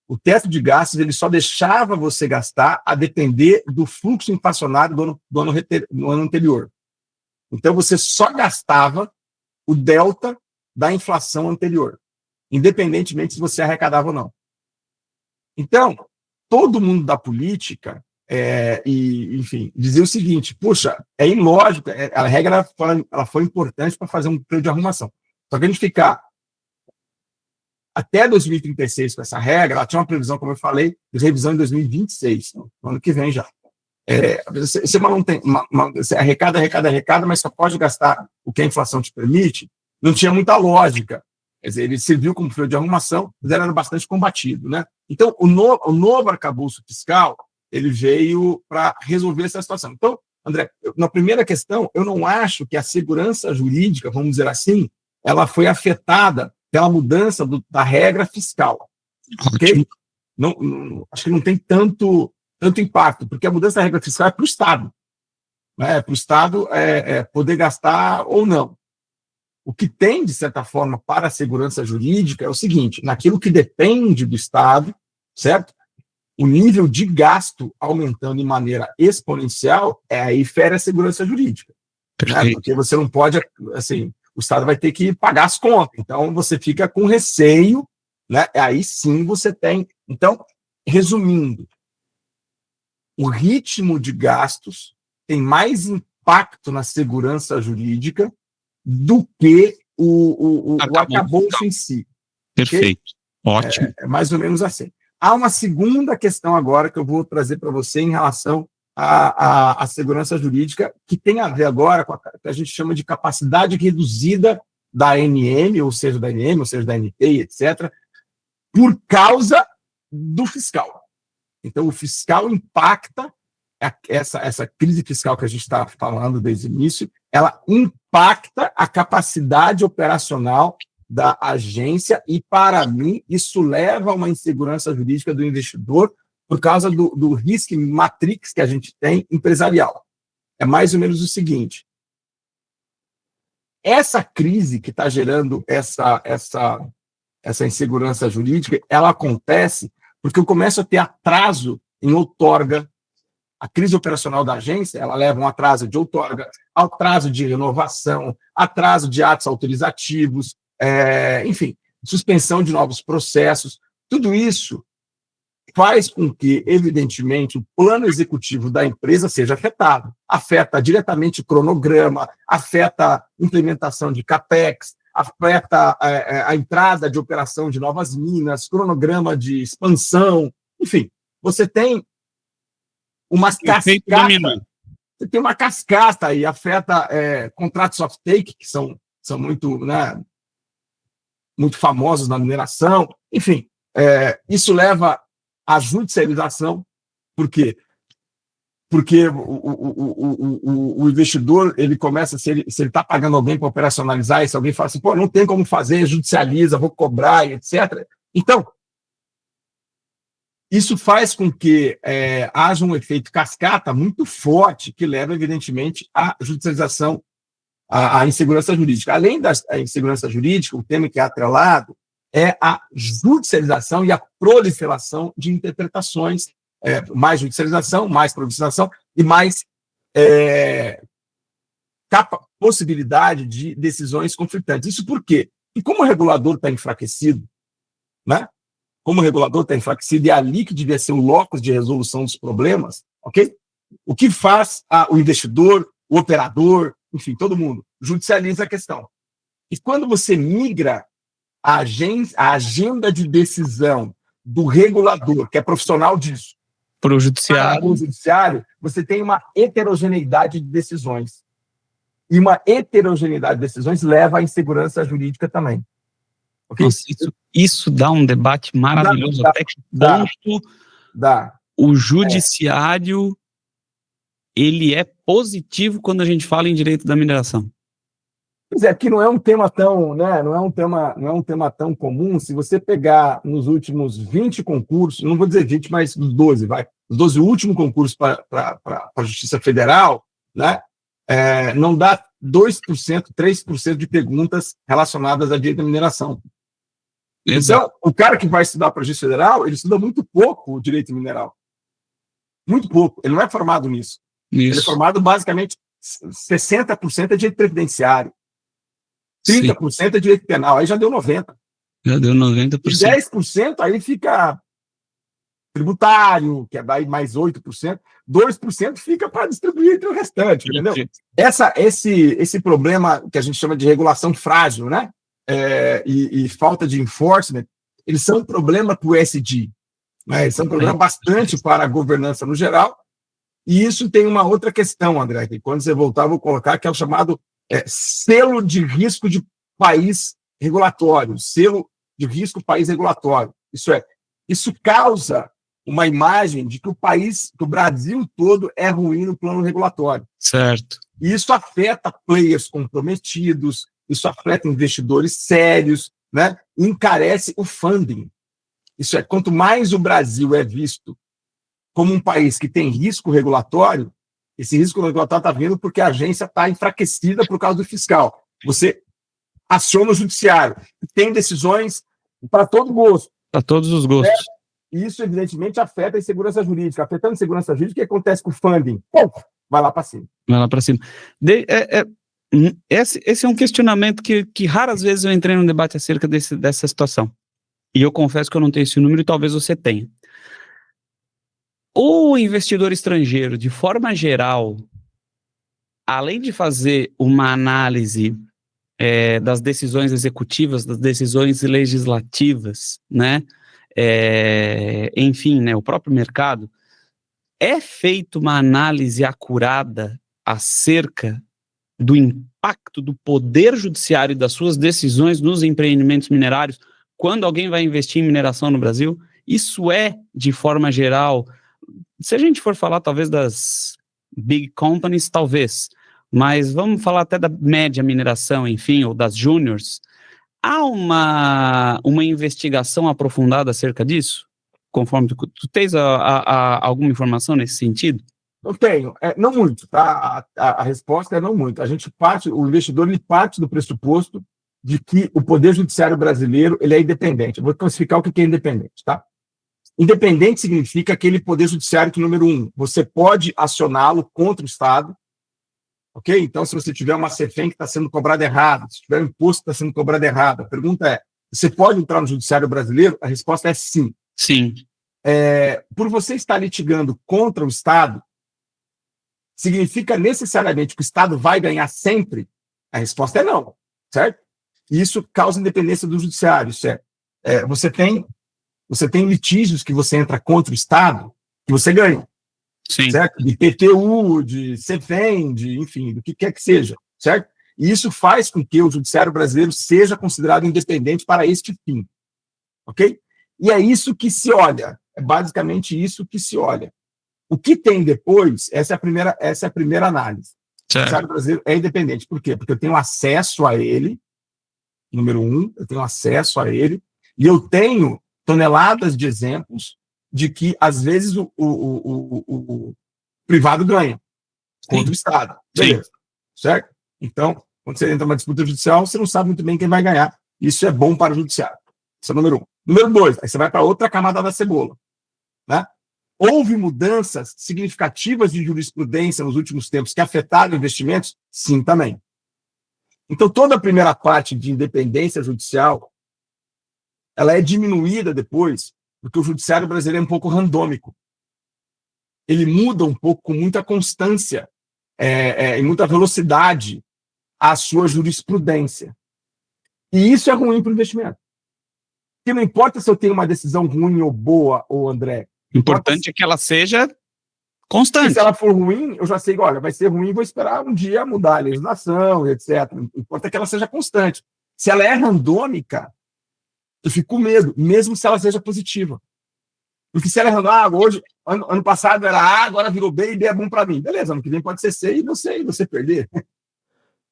O teto de gastos ele só deixava você gastar a depender do fluxo inflacionário do ano anterior. Então, você só gastava o delta da inflação anterior, independentemente se você arrecadava ou não. Então, todo mundo da política, enfim, dizia o seguinte, puxa, é ilógico, a regra ela foi importante para fazer um plano de arrumação. Só que a gente ficar até 2036 com essa regra, ela tinha uma previsão, como eu falei, de revisão em 2026, no ano que vem já. Você arrecada, mas só pode gastar o que a inflação te permite, não tinha muita lógica. Quer dizer, ele serviu como freio de arrumação, mas ele era bastante combatido, né? Então, o novo arcabouço fiscal, ele veio para resolver essa situação. Então, André, na primeira questão, eu não acho que a segurança jurídica, vamos dizer assim, ela foi afetada pela mudança da regra fiscal. Ok? Acho que não tem tanto impacto, porque a mudança da regra fiscal é para o Estado. Né? Para o Estado poder gastar ou não. O que tem, de certa forma, para a segurança jurídica é o seguinte, naquilo que depende do Estado, certo? O nível de gasto aumentando de maneira exponencial, aí fere a segurança jurídica. né? Porque você não pode, assim, o Estado vai ter que pagar as contas. Então, você fica com receio, né? Aí sim você tem. Então, resumindo, o ritmo de gastos tem mais impacto na segurança jurídica do que o arcabouço em si.
Perfeito. Okay? Ótimo.
É mais ou menos assim. Há uma segunda questão agora que eu vou trazer para você em relação à segurança jurídica, que tem a ver agora com a que a gente chama de capacidade reduzida da ANM, ou seja, da ANM, ou seja, da ANP, etc., por causa do fiscal. Então, o fiscal impacta, essa crise fiscal que a gente está falando desde o início, ela impacta a capacidade operacional da agência e, para mim, isso leva a uma insegurança jurídica do investidor por causa do risk matrix que a gente tem empresarial. É mais ou menos o seguinte: essa crise que está gerando essa insegurança jurídica, ela acontece porque eu começo a ter atraso em outorga. A crise operacional da agência, ela leva um atraso de outorga, atraso de renovação, atraso de atos autorizativos, enfim, suspensão de novos processos. Tudo isso faz com que, evidentemente, o plano executivo da empresa seja afetado. Afeta diretamente o cronograma, afeta a implementação de CAPEX, afeta a entrada de operação de novas minas, cronograma de expansão, enfim, você tem umas cascatas. Você tem uma cascata aí, afeta contratos off-take, que são muito, né, muito famosos na mineração. Enfim, isso leva à judicialização. Por quê? Porque o investidor, ele começa, se ele está pagando alguém para operacionalizar, e se alguém fala assim, pô, não tem como fazer, judicializa, vou cobrar, etc. Então, isso faz com que haja um efeito cascata muito forte, que leva, evidentemente, à judicialização, à insegurança jurídica. Além da insegurança jurídica, o tema que é atrelado é a judicialização e a proliferação de interpretações, mais judicialização, mais proliferação e mais possibilidade de decisões conflitantes. Isso por quê? E como o regulador está enfraquecido, né? Como o regulador está enfraquecido, e é ali que devia ser o locus de resolução dos problemas, ok? O que faz o investidor, o operador, enfim, todo mundo, judicializa a questão. E quando você migra a agenda de decisão do regulador, que é profissional disso,
para o
judiciário, você tem uma heterogeneidade de decisões. E uma heterogeneidade de decisões leva à insegurança jurídica também. Okay?
Nossa, isso dá um debate maravilhoso. Até que ponto o judiciário ele é positivo quando a gente fala em direito da mineração?
Pois é, que não é um tema tão, né, não é um tema tão comum. Se você pegar nos últimos 20 concursos, não vou dizer 20, mas os 12, os 12 últimos concursos para a Justiça Federal, né, não dá 2%, 3% de perguntas relacionadas à direito da mineração. Exato. Então, o cara que vai estudar para a Justiça Federal, ele estuda muito pouco o direito mineral. Muito pouco. Ele não é formado nisso. Ele é formado, basicamente, 60% é direito previdenciário. 30% é direito penal. Aí já deu 90%.
Já deu 90%.
E 10% aí fica tributário, que é daí mais 8%. 2% fica para distribuir entre o restante, entendeu? Esse problema que a gente chama de regulação frágil, né? E falta de enforcement, eles são um problema para o ESG, né? Eles são um problema bastante para a governança no geral, e isso tem uma outra questão, André, que quando você voltar eu vou colocar, que é o chamado selo de risco de país regulatório, selo de risco país regulatório. Isso causa uma imagem de que o Brasil todo é ruim no plano regulatório.
Certo.
E isso afeta players comprometidos, isso afeta investidores sérios, né? Encarece o funding. Isso é, quanto mais o Brasil é visto como um país que tem risco regulatório, esse risco regulatório está vindo porque a agência está enfraquecida por causa do fiscal. Você aciona o judiciário, tem decisões para todo gosto.
Para todos os gostos.
Isso, evidentemente, afeta a insegurança jurídica. Afetando a insegurança jurídica, o que acontece com o funding? Bom, vai lá para cima.
Vai lá para cima. Esse é um questionamento que raras vezes eu entrei num debate acerca dessa situação. E eu confesso que eu não tenho esse número e talvez você tenha. O investidor estrangeiro, de forma geral, além de fazer uma análise das decisões executivas, das decisões legislativas, né? Enfim, né, o próprio mercado, é feita uma análise acurada acerca do impacto do poder judiciário e das suas decisões nos empreendimentos minerários quando alguém vai investir em mineração no Brasil? Isso de forma geral, se a gente for falar talvez das big companies, talvez, mas vamos falar até da média mineração, enfim, ou das juniors, há uma investigação aprofundada acerca disso? Conforme tu tens alguma informação nesse sentido?
Não tenho, não muito, tá? A resposta é não muito. O investidor ele parte do pressuposto de que o Poder Judiciário brasileiro ele é independente. Eu vou classificar o que é independente, tá? Independente significa aquele Poder Judiciário que, número 1, você pode acioná-lo contra o Estado, ok? Então, se você tiver uma CEFEM que está sendo cobrada errado, se tiver um imposto que está sendo cobrado errado, a pergunta é, você pode entrar no Judiciário brasileiro? A resposta é sim.
Sim.
Por você estar litigando contra o Estado, significa necessariamente que o Estado vai ganhar sempre? A resposta é não, certo? E isso causa independência do judiciário. Isso você tem litígios que você entra contra o Estado que você ganha.
Sim.
Certo? De PTU, de CEFEM, enfim, do que quer que seja, certo? E isso faz com que o judiciário brasileiro seja considerado independente para este fim, ok? E é isso que se olha, é basicamente isso que se olha. O que tem depois, essa é a primeira análise. Certo. O judiciário brasileiro é independente. Por quê? Porque eu tenho acesso a ele, número 1, eu tenho acesso a ele, e eu tenho toneladas de exemplos de que, às vezes, o privado ganha contra o Estado. Beleza. Sim. Certo? Então, quando você entra numa disputa judicial, você não sabe muito bem quem vai ganhar. Isso é bom para o judiciário. Isso é o número 1. Número 2, aí você vai para outra camada da cebola. Né? Houve mudanças significativas de jurisprudência nos últimos tempos que afetaram investimentos? Sim, também. Então, toda a primeira parte de independência judicial, ela é diminuída depois, porque o judiciário brasileiro é um pouco randômico. Ele muda um pouco com muita constância e muita velocidade a sua jurisprudência. E isso é ruim para o investimento. Porque não importa se eu tenho uma decisão ruim ou boa, ou André.
Importante é que ela seja constante.
Se ela for ruim, eu já sei, olha, vai ser ruim, vou esperar um dia mudar a legislação, etc. Importa que ela seja constante. Se ela é randômica, eu fico com medo, mesmo se ela seja positiva. Porque se ela é randômica, hoje, ano passado era A, agora virou B e B é bom para mim. Beleza, ano que vem pode ser C e você perder.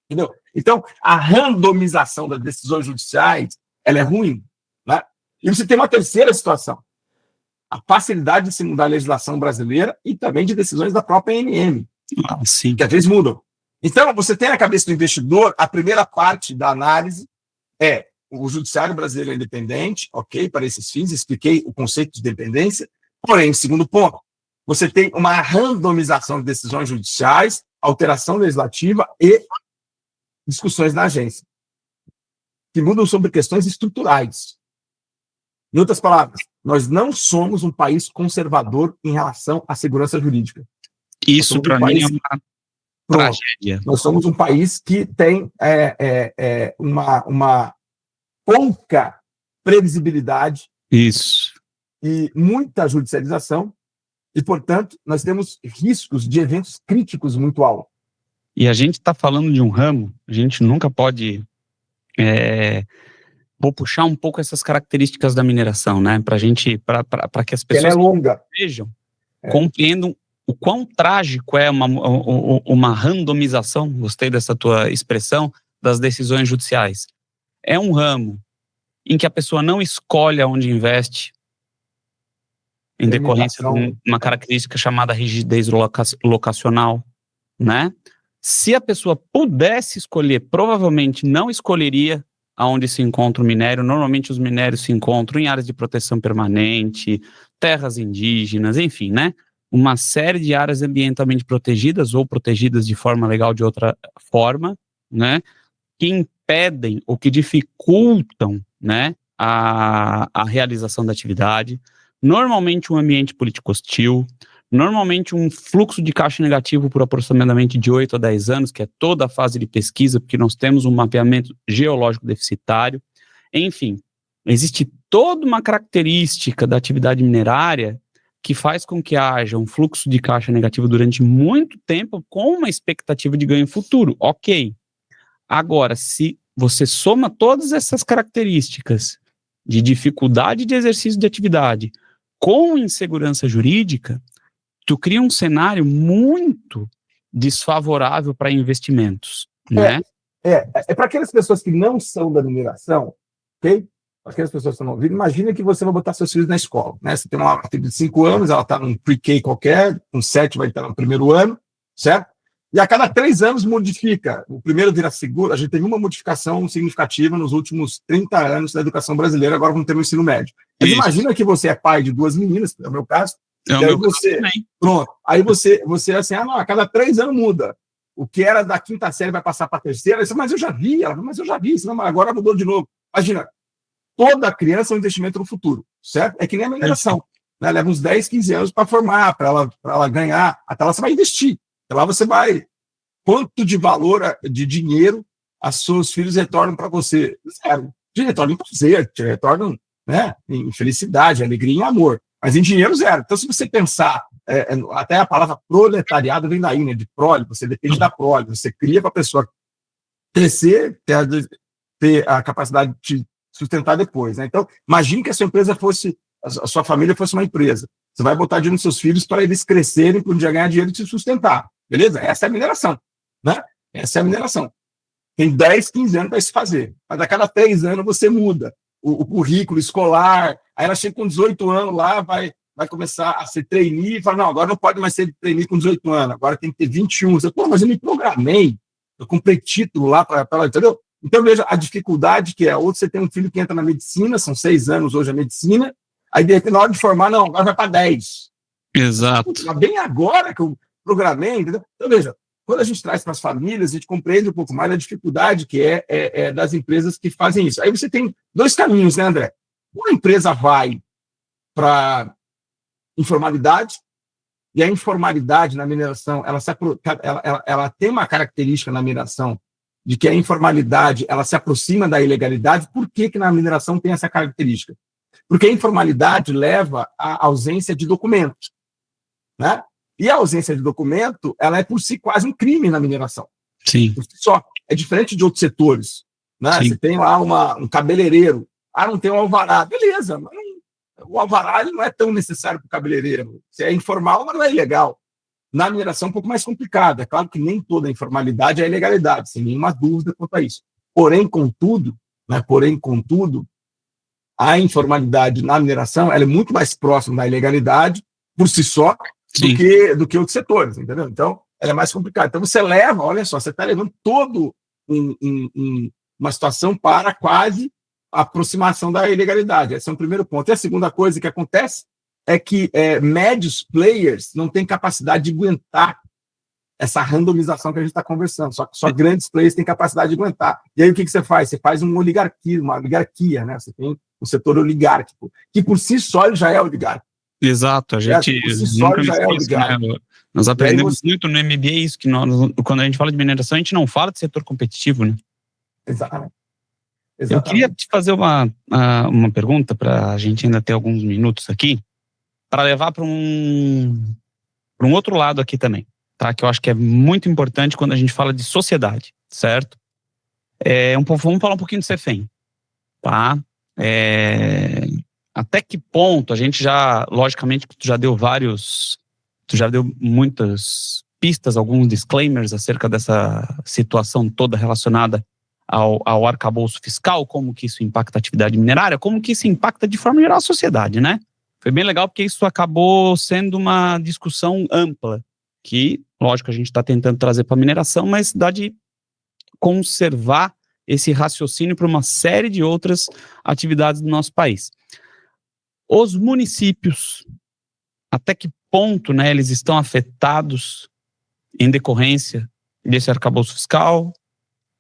Entendeu? Então, a randomização das decisões judiciais, ela é ruim. Né? E você tem uma terceira situação. A facilidade de se mudar a legislação brasileira e também de decisões da própria ANM,
sim.
que às vezes mudam. Então, você tem na cabeça do investidor, a primeira parte da análise é o judiciário brasileiro é independente, ok, para esses fins, expliquei o conceito de dependência, porém, segundo ponto, você tem uma randomização de decisões judiciais, alteração legislativa e discussões na agência, que mudam sobre questões estruturais. Em outras palavras, nós não somos um país conservador em relação à segurança jurídica.
Isso, para mim, é uma tragédia.
Nós somos um país que tem uma pouca previsibilidade.
Isso.
E muita judicialização, e, portanto, nós temos riscos de eventos críticos muito altos.
E a gente está falando de um ramo, a gente nunca pode... Vou puxar um pouco essas características da mineração, né? Para que as pessoas vejam, compreendam o quão trágico é uma randomização, gostei dessa tua expressão, das decisões judiciais. É um ramo em que a pessoa não escolhe aonde investe, em decorrência de uma característica chamada rigidez locacional, né? Se a pessoa pudesse escolher, provavelmente não escolheria aonde se encontra o minério. Normalmente os minérios se encontram em áreas de proteção permanente, terras indígenas, enfim, né? uma série de áreas ambientalmente protegidas ou protegidas de forma legal de outra forma, né, que impedem ou que dificultam, né, a realização da atividade, normalmente um ambiente político hostil, normalmente um fluxo de caixa negativo por aproximadamente de 8 a 10 anos, que é toda a fase de pesquisa, porque nós temos um mapeamento geológico deficitário. Enfim, existe toda uma característica da atividade minerária que faz com que haja um fluxo de caixa negativo durante muito tempo com uma expectativa de ganho futuro. Ok. Agora, se você soma todas essas características de dificuldade de exercício de atividade com insegurança jurídica, tu cria um cenário muito desfavorável para investimentos, né?
Para aquelas pessoas que não são da mineração, ok? Para aquelas pessoas que não ouviram, imagina que você vai botar seus filhos na escola, né? Você tem uma filha de 5 anos, ela está num pre-K qualquer, com 7 vai estar no primeiro ano, certo? E a cada 3 anos modifica. O primeiro vira segundo. A gente teve uma modificação significativa nos últimos 30 anos da educação brasileira, agora vamos ter no ensino médio. Mas imagina que você é pai de 2 meninas, é o meu caso, e aí você, pronto, aí você assim, não, a cada 3 anos muda. O que era da 5ª série vai passar para a 3ª, disse, mas eu já vi, mas agora mudou de novo. Imagina, toda criança é um investimento no futuro, certo? É que nem a mineração, né? Leva uns 10, 15 anos para formar, para ela ganhar, até lá você vai investir. Lá você vai. Quanto de valor, de dinheiro, os seus filhos retornam para você? Zero. Te retornam em prazer, te retornam, né, em felicidade, alegria e amor. Mas em dinheiro, zero. Então, se você pensar, até a palavra proletariado vem daí, né, de prole, você depende da prole, você cria para a pessoa crescer, ter a capacidade de te sustentar depois. Né? Então, imagine que a sua empresa fosse, a sua família fosse uma empresa. Você vai botar dinheiro nos seus filhos para eles crescerem, para um dia ganhar dinheiro e se sustentar. Beleza? Essa é a mineração. Né? Essa é a mineração. Tem 10, 15 anos para se fazer. Mas a cada 3 anos você muda o currículo escolar. Aí ela chega com 18 anos lá, vai começar a ser trainee e fala, não, agora não pode mais ser trainee com 18 anos, agora tem que ter 21. Você, pô, mas eu me programei, eu comprei título lá para ela, entendeu? Então, veja a dificuldade que é. Ou você tem um filho que entra na medicina, são 6 anos hoje a medicina, aí de repente, na hora de formar, não, agora vai para 10.
Exato.
Mas bem agora que eu programei, entendeu? Então, veja, quando a gente traz para as famílias, a gente compreende um pouco mais a dificuldade que é das empresas que fazem isso. Aí você tem 2 caminhos, né, André? Uma empresa vai para informalidade, e a informalidade na mineração, ela tem uma característica na mineração de que a informalidade ela se aproxima da ilegalidade. Por que na mineração tem essa característica? Porque a informalidade leva à ausência de documentos, né? E a ausência de documento, ela é por si quase um crime na mineração.
Sim.
Por si só. É diferente de outros setores. Né?
Sim.
Você tem lá um cabeleireiro. Não tem um alvará. Beleza, mas o alvará ele não é tão necessário para o cabeleireiro. Se é informal, mas não é ilegal. Na mineração é um pouco mais complicado. É claro que nem toda informalidade é ilegalidade, sem nenhuma dúvida quanto a isso. Porém, contudo, a informalidade na mineração ela é muito mais próxima da ilegalidade, por si só, do que outros setores, entendeu? Então, ela é mais complicada. Então, você leva, olha só, você está levando todo uma situação para quase a aproximação da ilegalidade. Esse é o primeiro ponto. E a segunda coisa que acontece é que médios players não têm capacidade de aguentar essa randomização que a gente está conversando. Só grandes players têm capacidade de aguentar. E aí, o que você faz? Você faz uma oligarquia, né? Você tem o setor oligárquico, que por si só ele já é oligárquico.
Exato, a gente nunca esquece, né? Nós aprendemos muito no MBA isso, que quando a gente fala de mineração, a gente não fala de setor competitivo, né?
Exatamente.
Eu queria te fazer uma pergunta, para a gente ainda ter alguns minutos aqui, para levar para um outro lado aqui também, tá? Que eu acho que é muito importante quando a gente fala de sociedade, certo? Vamos falar um pouquinho do CEFEM, tá? Até que ponto a gente já, logicamente, tu já deu muitas pistas, alguns disclaimers acerca dessa situação toda relacionada ao arcabouço fiscal, como que isso impacta a atividade minerária, como que isso impacta de forma geral a sociedade, né? Foi bem legal porque isso acabou sendo uma discussão ampla, que, lógico, a gente está tentando trazer para a mineração, mas dá de conservar esse raciocínio para uma série de outras atividades do nosso país. Os municípios, até que ponto, né, eles estão afetados em decorrência desse arcabouço fiscal,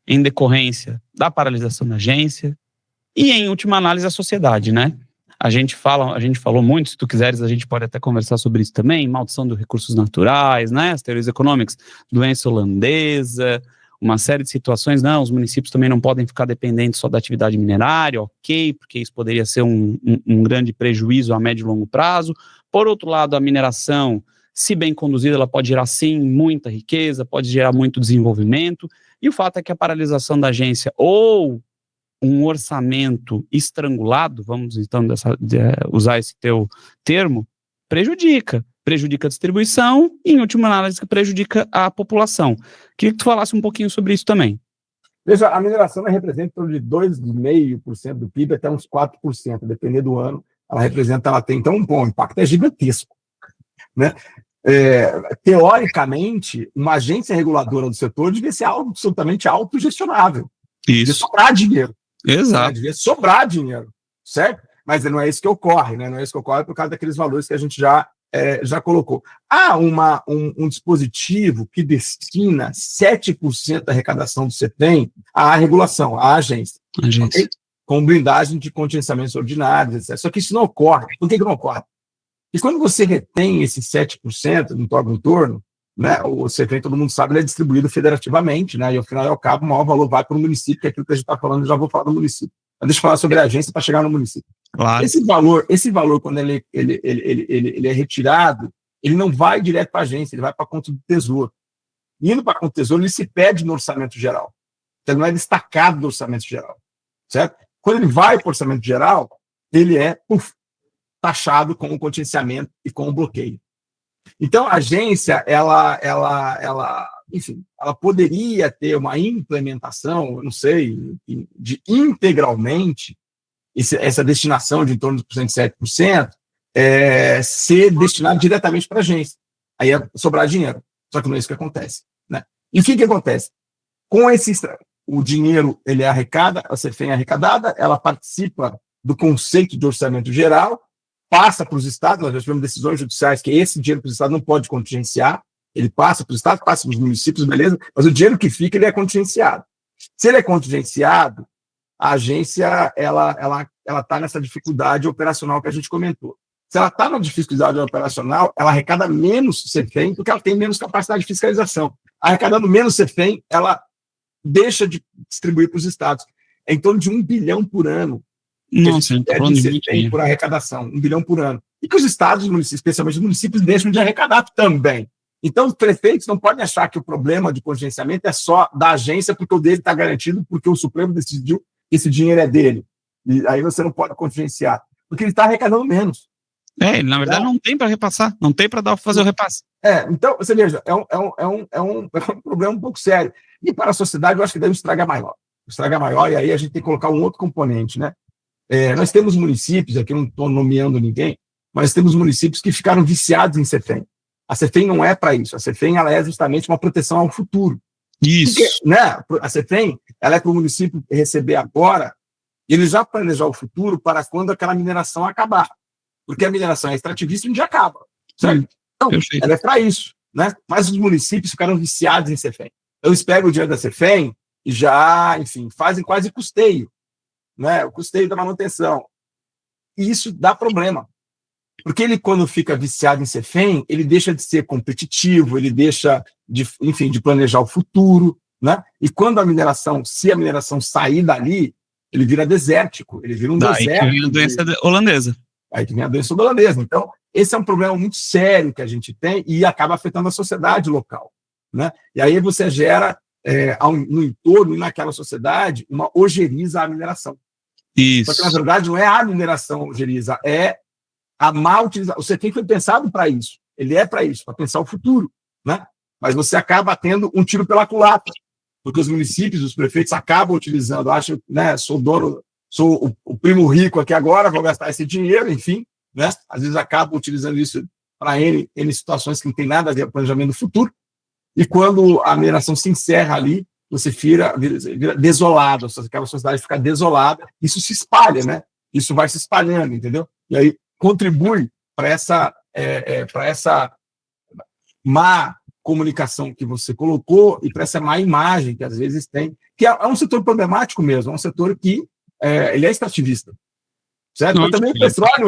em decorrência da paralisação da agência e, em última análise, a sociedade, né? A gente falou muito, se tu quiseres, a gente pode até conversar sobre isso também, maldição dos recursos naturais, né? As teorias econômicas, doença holandesa, uma série de situações, não, os municípios também não podem ficar dependentes só da atividade minerária, ok, porque isso poderia ser um grande prejuízo a médio e longo prazo. Por outro lado, a mineração, se bem conduzida, ela pode gerar, sim, muita riqueza, pode gerar muito desenvolvimento, e o fato é que a paralisação da agência ou um orçamento estrangulado, vamos então usar esse teu termo, prejudica a distribuição e, em última análise, prejudica a população. Queria que tu falasse um pouquinho sobre isso também.
Veja, a mineração representa em torno de 2,5% do PIB até uns 4%, dependendo do ano, ela tem, então, o impacto é gigantesco, né? Teoricamente, uma agência reguladora do setor devia ser algo absolutamente autogestionável.
Isso.
Devia sobrar dinheiro.
Exato.
Né? Devia sobrar dinheiro, certo? Mas não é isso que ocorre, né? Não é isso que ocorre por causa daqueles valores que a gente já colocou. Há um dispositivo que destina 7% da arrecadação do CETEM à regulação, à agência. Okay? Com blindagem de contingenciamentos ordinários, etc. Só que isso não ocorre. Por que não ocorre? E quando você retém esses 7% no torno em torno, né, o CETEM, todo mundo sabe, ele é distribuído federativamente, né, e ao final e ao cabo, o maior valor vai para o município, que é aquilo que a gente está falando, eu já vou falar do município. Mas deixa eu falar sobre a agência para chegar no município.
Claro.
Esse valor, quando ele é retirado, ele não vai direto para a agência, ele vai para a conta do Tesouro. E indo para a conta do Tesouro, ele se perde no orçamento geral. Então, ele não é destacado do orçamento geral, certo? Quando ele vai para o orçamento geral, ele é taxado com o contingenciamento e com o bloqueio. Então, a agência, enfim, ela poderia ter uma implementação, eu não sei, de integralmente essa destinação de em torno de 7%, ser destinado diretamente para a agência. Aí é sobrar dinheiro. Só que não é isso que acontece, né? E o que acontece? Com o dinheiro, ele é arrecada, a CEFEM é arrecadada, ela participa do conceito de orçamento geral, passa para os estados, nós já tivemos decisões judiciais que esse dinheiro para os estados não pode contingenciar, ele passa para os estados, passa para os municípios, beleza, mas o dinheiro que fica, ele é contingenciado. Se ele é contingenciado, a agência, ela está nessa dificuldade operacional que a gente comentou. Se ela está na dificuldade operacional, ela arrecada menos CEFEM, porque ela tem menos capacidade de fiscalização. Arrecadando menos CEFEM, ela deixa de distribuir para os estados. É em torno de 1 bilhão por ano.
Nossa,
CEFEM por arrecadação, 1 bilhão por ano. E que os estados, especialmente os municípios, deixam de arrecadar também. Então, os prefeitos não podem achar que o problema de contingenciamento é só da agência, porque o dele está garantido, porque o Supremo decidiu que esse dinheiro é dele. E aí você não pode contingenciar, porque ele está arrecadando menos.
Ele, na verdade, não tem para repassar, não tem para fazer o repasse.
Então, você veja, é um problema um pouco sério. E para a sociedade, eu acho que deve estragar maior. E aí a gente tem que colocar um outro componente, né? Nós temos municípios, aqui não estou nomeando ninguém, mas temos municípios que ficaram viciados em CEFEM. A CEFEM não é para isso. A CEFEM, ela é justamente uma proteção ao futuro.
Isso.
Porque, né, a CEFEM, ela é para o município receber agora, e ele já planejar o futuro para quando aquela mineração acabar. Porque a mineração é extrativista e um dia acaba. Certo? Então,
perfeito.
Ela é para isso, né? Mas os municípios ficaram viciados em CEFEM. Eles pegam o dinheiro da CEFEM e já, enfim, fazem quase custeio, né? O custeio da manutenção. E isso dá problema. Porque ele, quando fica viciado em CEFEM, ele deixa de ser competitivo, ele deixa de planejar o futuro, né? E quando se a mineração sair dali, ele vira desértico, ele vira um deserto.
Aí que vem a doença holandesa.
Aí que vem a doença holandesa. Então, esse é um problema muito sério que a gente tem e acaba afetando a sociedade local, né? E aí você gera, no entorno e naquela sociedade, uma ojeriza à mineração.
Isso.
Porque, na verdade, não é a mineração ojeriza, é a má utilização. O CEFEM foi pensado para isso. Ele é para isso, para pensar o futuro, né? Mas você acaba tendo um tiro pela culatra, porque os municípios, os prefeitos acabam utilizando, acho, né, sou o primo rico aqui agora, vou gastar esse dinheiro, enfim, né? Às vezes acabam utilizando isso para N situações que não tem nada a ver com o planejamento do futuro, e quando a mineração se encerra ali, você vira desolado, aquela sociedade fica desolada, isso se espalha, né? Isso vai se espalhando, entendeu? E aí contribui para essa para essa má comunicação que você colocou e para essa má imagem que às vezes tem, que é um setor problemático mesmo, é um setor que ele é extrativista, certo? Mas também o petróleo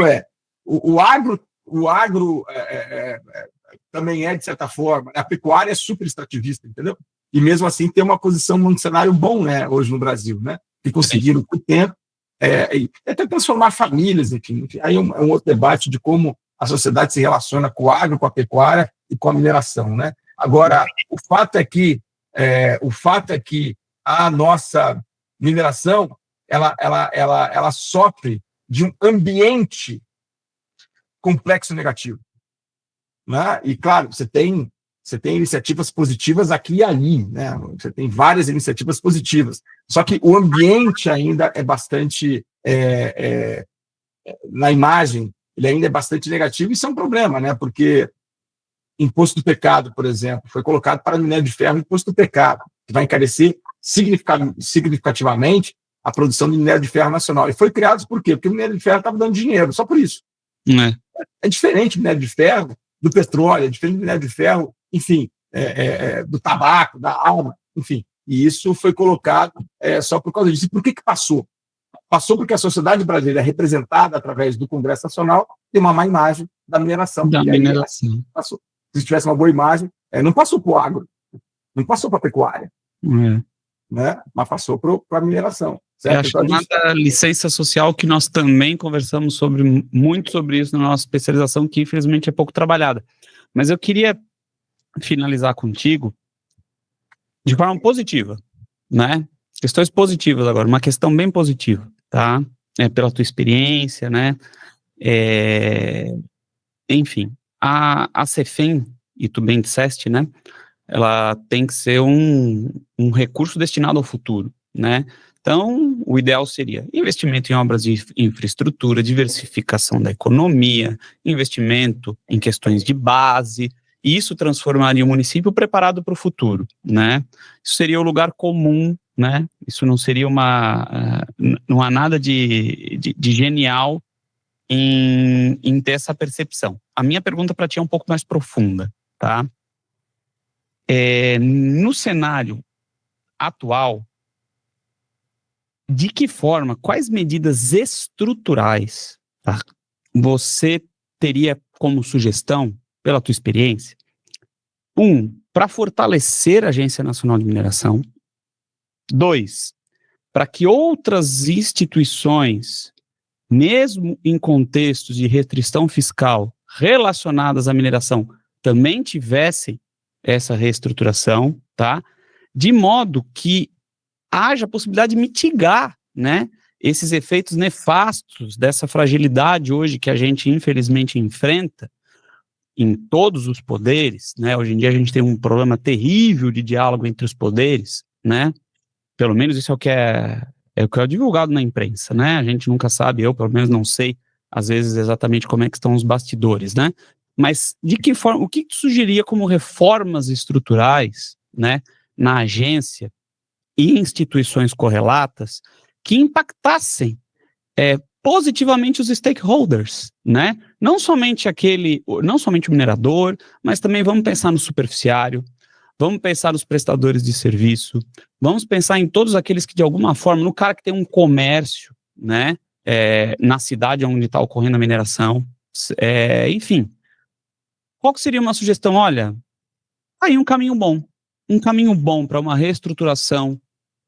o agro também é, de certa forma, a pecuária é super extrativista, entendeu? E mesmo assim tem uma posição num cenário bom, né, hoje no Brasil, né, que conseguiram com o tempo até transformar famílias, enfim. Aí é um outro debate de como a sociedade se relaciona com o agro, com a pecuária e com a mineração, né? Agora, o fato é que a nossa mineração ela sofre de um ambiente complexo negativo, né? E claro, você tem iniciativas positivas aqui e ali, né? Você tem várias iniciativas positivas, só que o ambiente ainda é bastante na imagem, ele ainda é bastante negativo, e isso é um problema, né? Porque imposto do pecado, por exemplo, foi colocado para minério de ferro, imposto do pecado, que vai encarecer significativamente a produção de minério de ferro nacional. E foi criado por quê? Porque o minério de ferro estava dando dinheiro, só por isso. É diferente o minério de ferro do petróleo, é diferente do minério de ferro, enfim, do tabaco, da arma, enfim. E isso foi colocado só por causa disso. E por que passou? Passou porque a sociedade brasileira, representada através do Congresso Nacional, tem uma má imagem da mineração. Passou. Se tivesse uma boa imagem, não passou para o agro, não passou para a pecuária, né? Mas passou para a mineração.
Certo? É a chamada licença social, que nós também conversamos muito sobre isso na nossa especialização, que infelizmente é pouco trabalhada. Mas eu queria finalizar contigo de forma positiva, né? Questões positivas agora, uma questão bem positiva, tá? Pela tua experiência, né? Enfim, a Cefem, e tu bem disseste, né? Ela tem que ser um recurso destinado ao futuro, né? Então, o ideal seria investimento em obras de infraestrutura, diversificação da economia, investimento em questões de base, e isso transformaria o município preparado para o futuro, né? Isso seria o lugar comum, né? Isso não seria não há nada de genial em ter essa percepção. A minha pergunta para ti é um pouco mais profunda, tá? No cenário atual, de que forma, quais medidas estruturais, tá, você teria como sugestão, pela tua experiência, para fortalecer a Agência Nacional de Mineração, 2, para que outras instituições, mesmo em contextos de restrição fiscal relacionadas à mineração, também tivessem essa reestruturação, tá? De modo que haja a possibilidade de mitigar, né, esses efeitos nefastos dessa fragilidade hoje que a gente infelizmente enfrenta em todos os poderes, né? Hoje em dia a gente tem um problema terrível de diálogo entre os poderes, né? Pelo menos isso é o que é divulgado na imprensa, né? A gente nunca sabe, eu pelo menos não sei às vezes exatamente como é que estão os bastidores, né? Mas de que forma, o que tu sugeria como reformas estruturais, né, na agência e instituições correlatas que impactassem positivamente os stakeholders, né? Não somente o minerador, mas também vamos pensar no superficiário, vamos pensar nos prestadores de serviço, vamos pensar em todos aqueles que de alguma forma, no cara que tem um comércio, né, na cidade onde está ocorrendo a mineração, enfim. Qual que seria uma sugestão? Olha, aí um caminho bom para uma reestruturação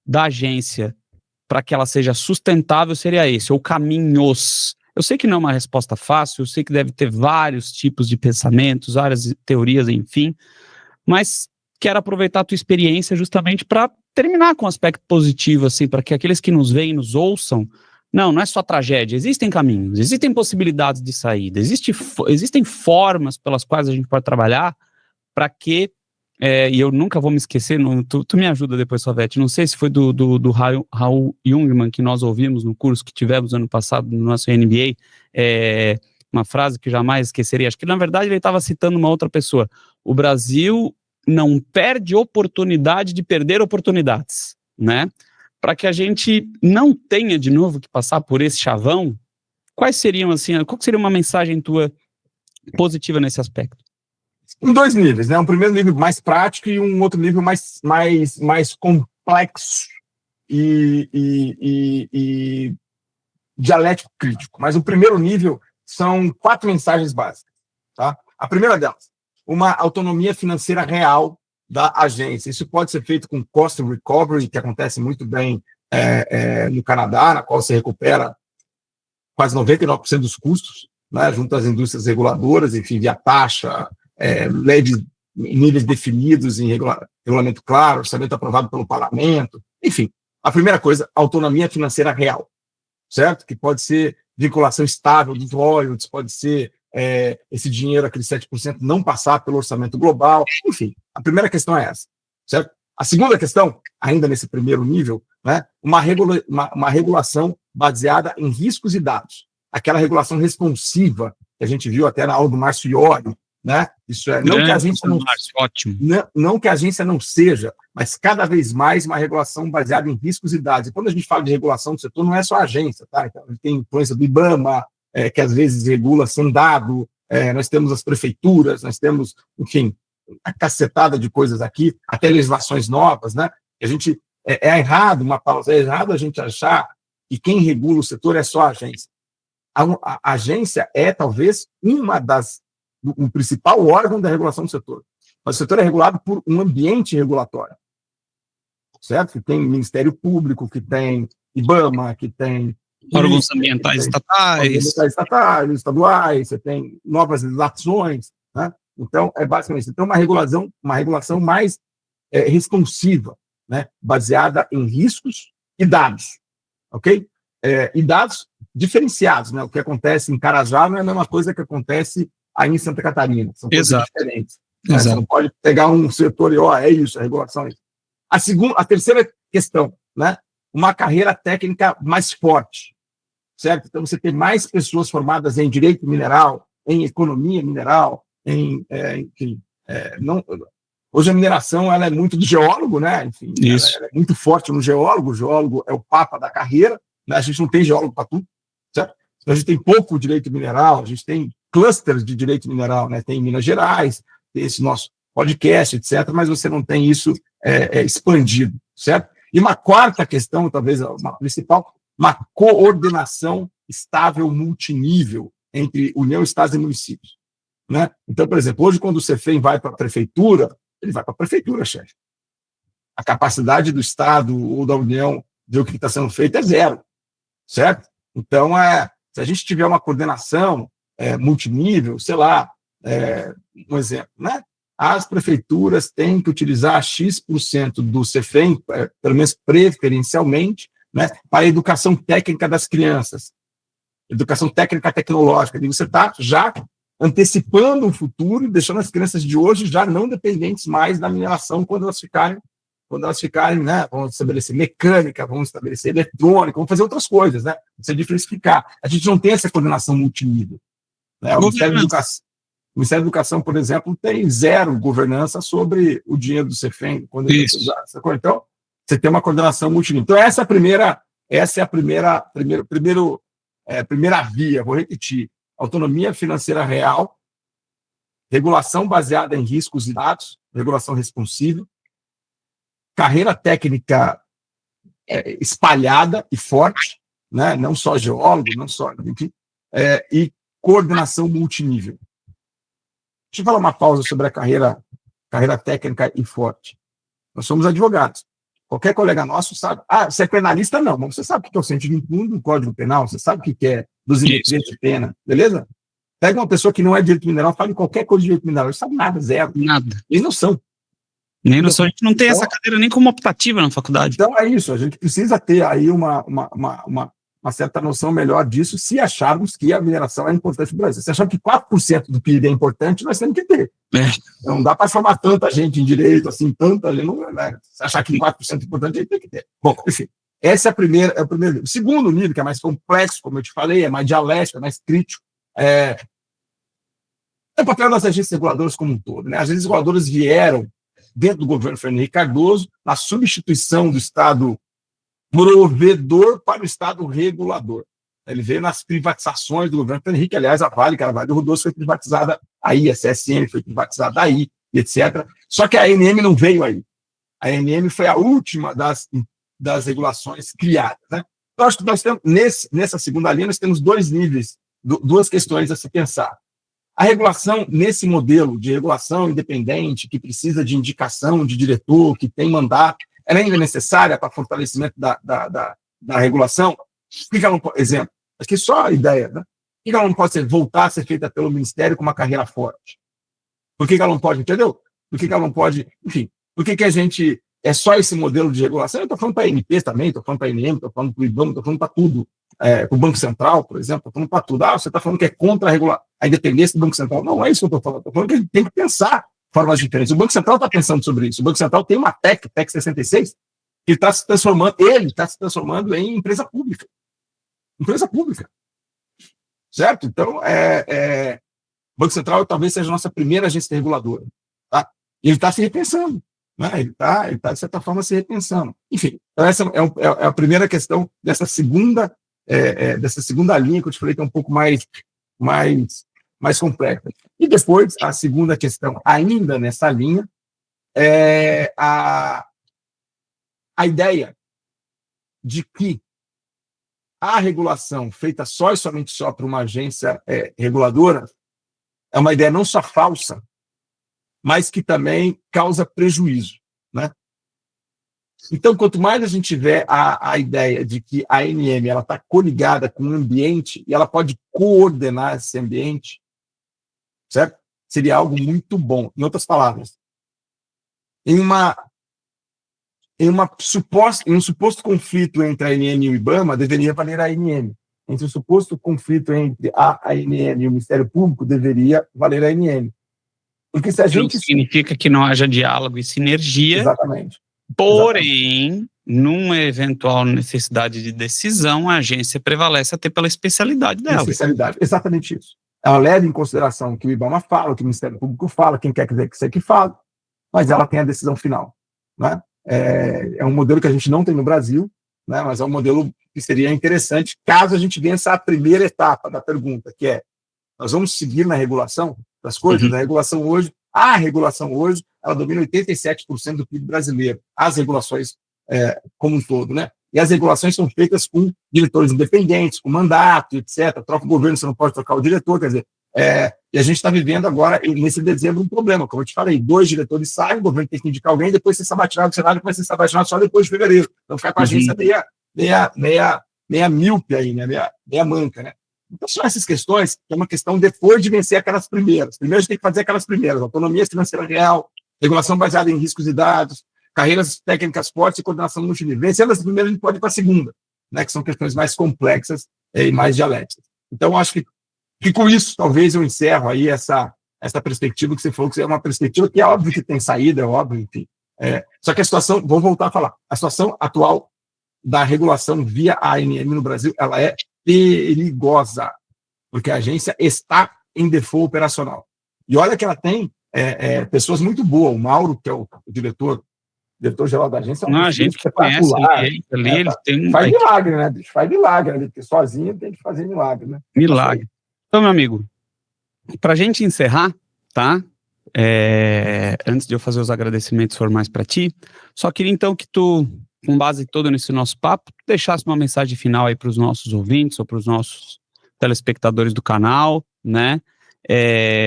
da agência, para que ela seja sustentável, seria esse, ou caminhos. Eu sei que não é uma resposta fácil, eu sei que deve ter vários tipos de pensamentos, várias teorias, enfim, mas quero aproveitar a tua experiência justamente para terminar com um aspecto positivo, assim, para que aqueles que nos veem, nos ouçam, não é só tragédia, existem caminhos, existem possibilidades de saída, existem formas pelas quais a gente pode trabalhar para que, e eu nunca vou me esquecer, tu me ajuda depois, Salvete, não sei se foi do Raul Jungmann que nós ouvimos no curso que tivemos ano passado no nosso MBA, uma frase que jamais esqueceria, acho que na verdade ele estava citando uma outra pessoa: o Brasil não perde oportunidade de perder oportunidades, né? Para que a gente não tenha de novo que passar por esse chavão, qual seria uma mensagem tua positiva nesse aspecto?
Em dois níveis, né? Um primeiro nível mais prático e um outro nível mais complexo e dialético crítico. Mas o primeiro nível são 4 mensagens básicas. Tá? A primeira delas, uma autonomia financeira real da agência. Isso pode ser feito com cost recovery, que acontece muito bem no Canadá, na qual você recupera quase 99% dos custos, né, junto às indústrias reguladoras, enfim, via taxa, lei de níveis definidos em regulamento claro, orçamento aprovado pelo parlamento, enfim. A primeira coisa, autonomia financeira real, certo? Que pode ser vinculação estável dos royalties, pode ser esse dinheiro, aquele 7%, não passar pelo orçamento global, enfim. A primeira questão é essa, certo? A segunda questão, ainda nesse primeiro nível, né, uma regulação baseada em riscos e dados. Aquela regulação responsiva que a gente viu até na aula do Márcio Iori, né? Isso é, não que a agência não,
ótimo.
Não que a agência não seja, mas cada vez mais uma regulação baseada em riscos e dados. E quando a gente fala de regulação do setor, não é só a agência, tá? Então, a gente tem influência do IBAMA, que às vezes regula sem dado, nós temos as prefeituras, nós temos, enfim, a cacetada de coisas aqui, até legislações novas, né? A gente é errado a gente achar que quem regula o setor é só a agência. A agência é talvez o principal órgão da regulação do setor. Mas o setor é regulado por um ambiente regulatório, certo? Que tem Ministério Público, que tem IBAMA, que tem
órgãos ambientais
estaduais, você tem novas legislações, né? Então, é basicamente isso. Então, uma regulação mais responsiva, né? Baseada em riscos e dados, ok? E dados diferenciados, né? O que acontece em Carajá não é a mesma coisa que acontece aí em Santa Catarina, são coisas diferentes. Né? Você não pode pegar um setor e, é isso, a regulação é isso. A terceira questão, né? Uma carreira técnica mais forte, certo? Então, você tem mais pessoas formadas em direito mineral, em economia mineral, enfim, hoje a mineração ela é muito do geólogo, né? Enfim, ela é muito forte no geólogo. O geólogo é o papa da carreira, né? A gente não tem geólogo para tudo, certo? A gente tem pouco direito mineral, a gente tem clusters de direito mineral, né? Tem em Minas Gerais, tem esse nosso podcast, etc., mas você não tem isso expandido, certo? E uma quarta questão, talvez a principal, uma coordenação estável multinível entre União, Estados e municípios, né? Então, por exemplo, hoje quando o CEFEM vai para a prefeitura, ele vai para a prefeitura, chefe. A capacidade do Estado ou da União de o que está sendo feito é zero, certo? Então, se a gente tiver uma coordenação multinível, sei lá, um exemplo, né? As prefeituras têm que utilizar X% do CEFEM, pelo menos preferencialmente, né, para a educação técnica das crianças, educação técnica tecnológica. E você está já antecipando o futuro e deixando as crianças de hoje já não dependentes mais da mineração quando elas ficarem, né, vamos estabelecer mecânica, vamos estabelecer eletrônica, vamos fazer outras coisas, né, você diversificar. A gente não tem essa coordenação multinível, né? O Ministério da Educação, por exemplo, tem zero governança sobre o dinheiro do CEFEM quando ele é usado. Então, você tem uma coordenação multinível. Então, essa é a primeira via, vou repetir: autonomia financeira real, regulação baseada em riscos e dados, regulação responsiva, carreira técnica espalhada e forte, né? Não só geólogo, não só, enfim, e coordenação multinível. Deixa eu falar uma pausa sobre a carreira técnica e forte. Nós somos advogados. Qualquer colega nosso sabe. Você é penalista? Não, mas você sabe o que é o sentido comum do Código Penal, você sabe o que é dosimetria de pena, beleza? Pega uma pessoa que não é direito mineral, fala em qualquer coisa de direito mineral, ele sabe nada, zero.
Nada.
Eles não são.
Nem noção, a gente não tem essa cadeira nem como optativa na faculdade.
Então é isso, a gente precisa ter aí uma certa noção melhor disso, se acharmos que a mineração é importante no Brasil. Se acharmos que 4% do PIB é importante, nós temos que ter. Não dá para formar tanta gente em direito, assim, tanta gente. Não, né? Se achar que 4% é importante, a gente tem que ter. Bom, enfim, esse é o primeiro nível. O segundo nível, que é mais complexo, como eu te falei, é mais dialético, é mais crítico, é o papel das agências reguladoras como um todo, né? As agências reguladoras vieram dentro do governo Fernando Henrique Cardoso, na substituição do Estado provedor para o Estado regulador. Ele veio nas privatizações do governo Fernando Henrique. Aliás, a Vale Carvalho Rodolfo foi privatizada aí, a CSN foi privatizada aí, etc. Só que a ANM não veio aí. A ANM foi a última das regulações criadas. Né? Eu acho que nós temos, nessa segunda linha, nós temos dois níveis, duas questões a se pensar. A regulação, nesse modelo de regulação independente, que precisa de indicação de diretor, que tem mandato, ela ainda é necessária para fortalecimento da regulação? Por que ela não pode, exemplo, aqui só a ideia, né? Por que ela não pode voltar a ser feita pelo Ministério com uma carreira forte? Por que ela não pode, entendeu? Por que ela não pode, enfim, por que a gente é só esse modelo de regulação? Eu estou falando para a ANP também, estou falando para a ANM, estou falando para o IBAMA, estou falando para tudo. Para o Banco Central, por exemplo, estou falando para tudo. Você está falando que é contra a independência do Banco Central. Não é isso que eu estou falando. Estou falando que a gente tem que pensar formas diferentes. O Banco Central está pensando sobre isso. O Banco Central tem uma TEC 66, que está se transformando em empresa pública. Empresa pública. Certo? Então, o Banco Central talvez seja a nossa primeira agência reguladora. Tá? Ele está se repensando. Né? Ele está, de certa forma, se repensando. Enfim, então essa é a primeira questão dessa segunda linha que eu te falei, que é um pouco mais complexa. E depois, a segunda questão, ainda nessa linha, é a ideia de que a regulação feita só e somente só por uma agência reguladora é uma ideia não só falsa, mas que também causa prejuízo. Né? Então, quanto mais a gente tiver a ideia de que a ANM está coligada com o ambiente e ela pode coordenar esse ambiente, certo? Seria algo muito bom. Em outras palavras, em um suposto conflito entre a ANM e o IBAMA, deveria valer a ANM. Entre o suposto conflito entre a ANM e o Ministério Público, deveria valer a ANM. Porque se a gente...
Não significa que não haja diálogo e sinergia.
Exatamente.
Porém, numa eventual necessidade de decisão, a agência prevalece até pela especialidade dela.
Especialidade, exatamente isso. Ela leva em consideração o que o IBAMA fala, o que o Ministério Público fala, quem quer que seja que fala, mas ela tem a decisão final. Né? É um modelo que a gente não tem no Brasil, né? Mas é um modelo que seria interessante caso a gente vença a primeira etapa da pergunta, que é: nós vamos seguir na regulação das coisas? A regulação hoje, ela domina 87% do PIB brasileiro, as regulações como um todo, né? E as regulações são feitas com diretores independentes, com mandato, etc. Troca o governo, você não pode trocar o diretor, quer dizer, e a gente está vivendo agora, nesse dezembro, um problema. Como eu te falei, 2 diretores saem, o governo tem que indicar alguém, depois ser sabatinado do Senado, vai ser sabatinado só depois de fevereiro. Então ficar com a agência meia míope aí, né? meia manca, né? Então, são essas questões, que é uma questão depois de vencer aquelas primeiras. Primeiro, a gente tem que fazer aquelas primeiras: autonomia financeira real, regulação baseada em riscos e dados, carreiras técnicas fortes e coordenação multinível. Vencendo as primeiras, a gente pode ir para a segunda, né, que são questões mais complexas e mais dialéticas. Então, acho que com isso, talvez eu encerro aí essa perspectiva que você falou, que é uma perspectiva que é óbvio que tem saída, é óbvio, enfim. Só que a situação, vou voltar a falar, a situação atual da regulação via ANM no Brasil, ela é perigosa, porque a agência está em default operacional. E olha que ela tem pessoas muito boas. O Mauro, que é o diretor-geral da agência, é
uma gente que conhece ele
faz milagre, né, bicho? Faz milagre, né? Porque sozinho tem que fazer milagre, né?
Milagre. Então, meu amigo, para a gente encerrar, tá? Antes de eu fazer os agradecimentos formais para ti, só queria então que tu, com base todo nesse nosso papo, deixasse uma mensagem final aí para os nossos ouvintes ou para os nossos telespectadores do canal, né?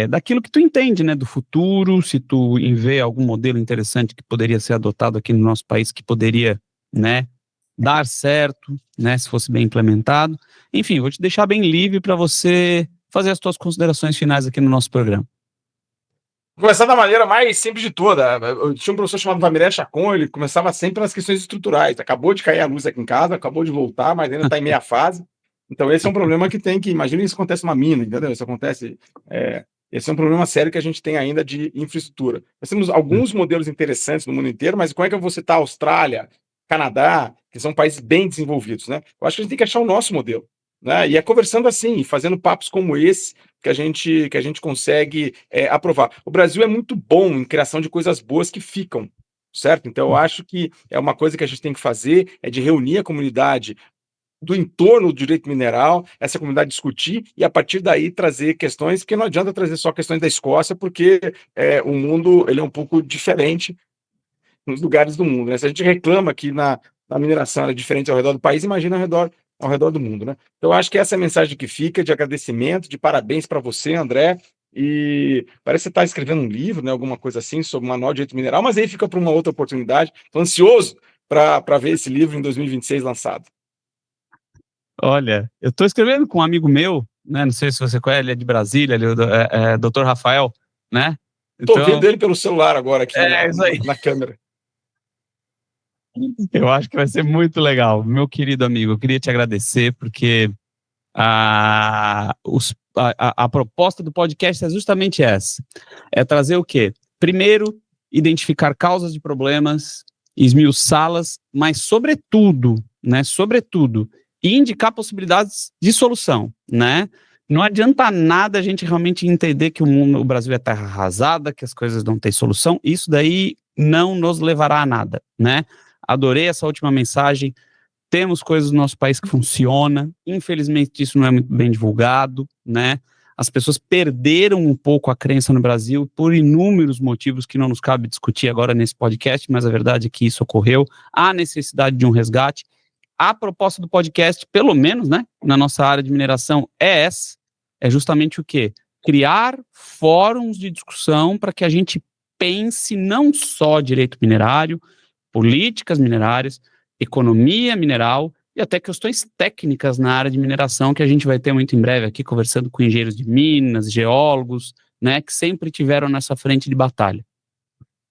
Daquilo que tu entende, né, do futuro, se tu vê algum modelo interessante que poderia ser adotado aqui no nosso país, que poderia, né, dar certo, né, se fosse bem implementado. Enfim, vou te deixar bem livre para você fazer as tuas considerações finais aqui no nosso programa.
Vou começar da maneira mais simples de toda. Eu tinha um professor chamado Vamiré Chacon, ele começava sempre nas questões estruturais. Acabou de cair a luz aqui em casa, acabou de voltar, mas ainda está em meia fase. Então, esse é um problema que tem que... Imagina isso acontece numa mina, entendeu? Isso acontece... esse é um problema sério que a gente tem ainda de infraestrutura. Nós temos alguns modelos interessantes no mundo inteiro, mas como é que eu vou citar a Austrália, Canadá, que são países bem desenvolvidos, né? Eu acho que a gente tem que achar o nosso modelo, né? E é conversando assim, fazendo papos como esse, que a gente consegue aprovar. O Brasil é muito bom em criação de coisas boas que ficam, certo? Então, eu acho que é uma coisa que a gente tem que fazer, é de reunir a comunidade do entorno do direito mineral, essa comunidade discutir e, a partir daí, trazer questões, porque não adianta trazer só questões da Escócia, porque o mundo ele é um pouco diferente nos lugares do mundo, né? Se a gente reclama que na mineração é diferente ao redor do país, imagina ao redor do mundo, né? Então, eu acho que essa é a mensagem que fica, de agradecimento, de parabéns para você, André, e parece que você está escrevendo um livro, né, alguma coisa assim, sobre manual de direito mineral, mas aí fica para uma outra oportunidade. Estou ansioso para ver esse livro em 2026 lançado.
Olha, eu estou escrevendo com um amigo meu, né? Não sei se você conhece, ele é de Brasília, ele é Dr. Rafael, né?
Estou vendo ele pelo celular agora aqui
isso aí.
na câmera.
Eu acho que vai ser muito legal. Meu querido amigo, eu queria te agradecer, porque a proposta do podcast é justamente essa. É trazer o quê? Primeiro, identificar causas de problemas, esmiuçá-las, mas sobretudo, indicar possibilidades de solução, né? Não adianta nada a gente realmente entender que o Brasil é terra arrasada, que as coisas não têm solução. Isso daí não nos levará a nada, né? Adorei essa última mensagem. Temos coisas no nosso país que funcionam. Infelizmente, isso não é muito bem divulgado, né? As pessoas perderam um pouco a crença no Brasil por inúmeros motivos que não nos cabe discutir agora nesse podcast, mas a verdade é que isso ocorreu. Há necessidade de um resgate. A proposta do podcast, pelo menos, né, na nossa área de mineração, é essa. É justamente o quê? Criar fóruns de discussão para que a gente pense não só direito minerário, políticas minerárias, economia mineral e até questões técnicas na área de mineração, que a gente vai ter muito em breve aqui, conversando com engenheiros de minas, geólogos, né, que sempre tiveram nessa frente de batalha.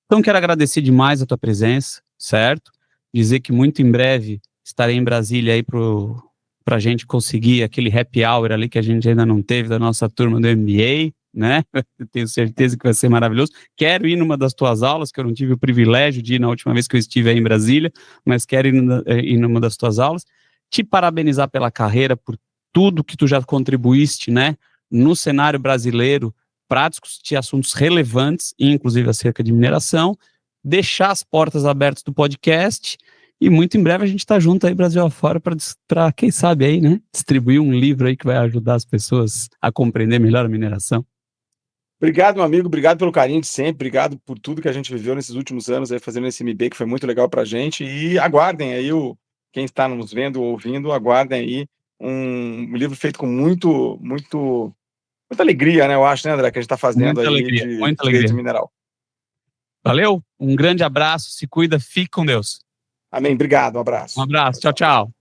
Então, quero agradecer demais a tua presença, certo? Dizer que muito em breve estarei em Brasília aí para a gente conseguir aquele happy hour ali que a gente ainda não teve da nossa turma do MBA, né? Eu tenho certeza que vai ser maravilhoso. Quero ir numa das tuas aulas, que eu não tive o privilégio de ir na última vez que eu estive aí em Brasília, mas quero ir numa das tuas aulas. Te parabenizar pela carreira, por tudo que tu já contribuíste, né, no cenário brasileiro para discutir assuntos relevantes, inclusive acerca de mineração, deixar as portas abertas do podcast e muito em breve a gente está junto aí Brasil afora para quem sabe aí, né, distribuir um livro aí que vai ajudar as pessoas a compreender melhor a mineração.
Obrigado, meu amigo, obrigado pelo carinho de sempre, obrigado por tudo que a gente viveu nesses últimos anos aí fazendo esse MBA, que foi muito legal para a gente, e aguardem aí, quem está nos vendo ou ouvindo, aguardem aí um livro feito com muita alegria, né, eu acho, né, André, que a gente está fazendo
Muita
aí
alegria,
de
muita
direito
alegria.
mineral.
Valeu, um grande abraço, se cuida, fique com Deus.
Amém, obrigado, um abraço.
Um abraço, tchau, tchau.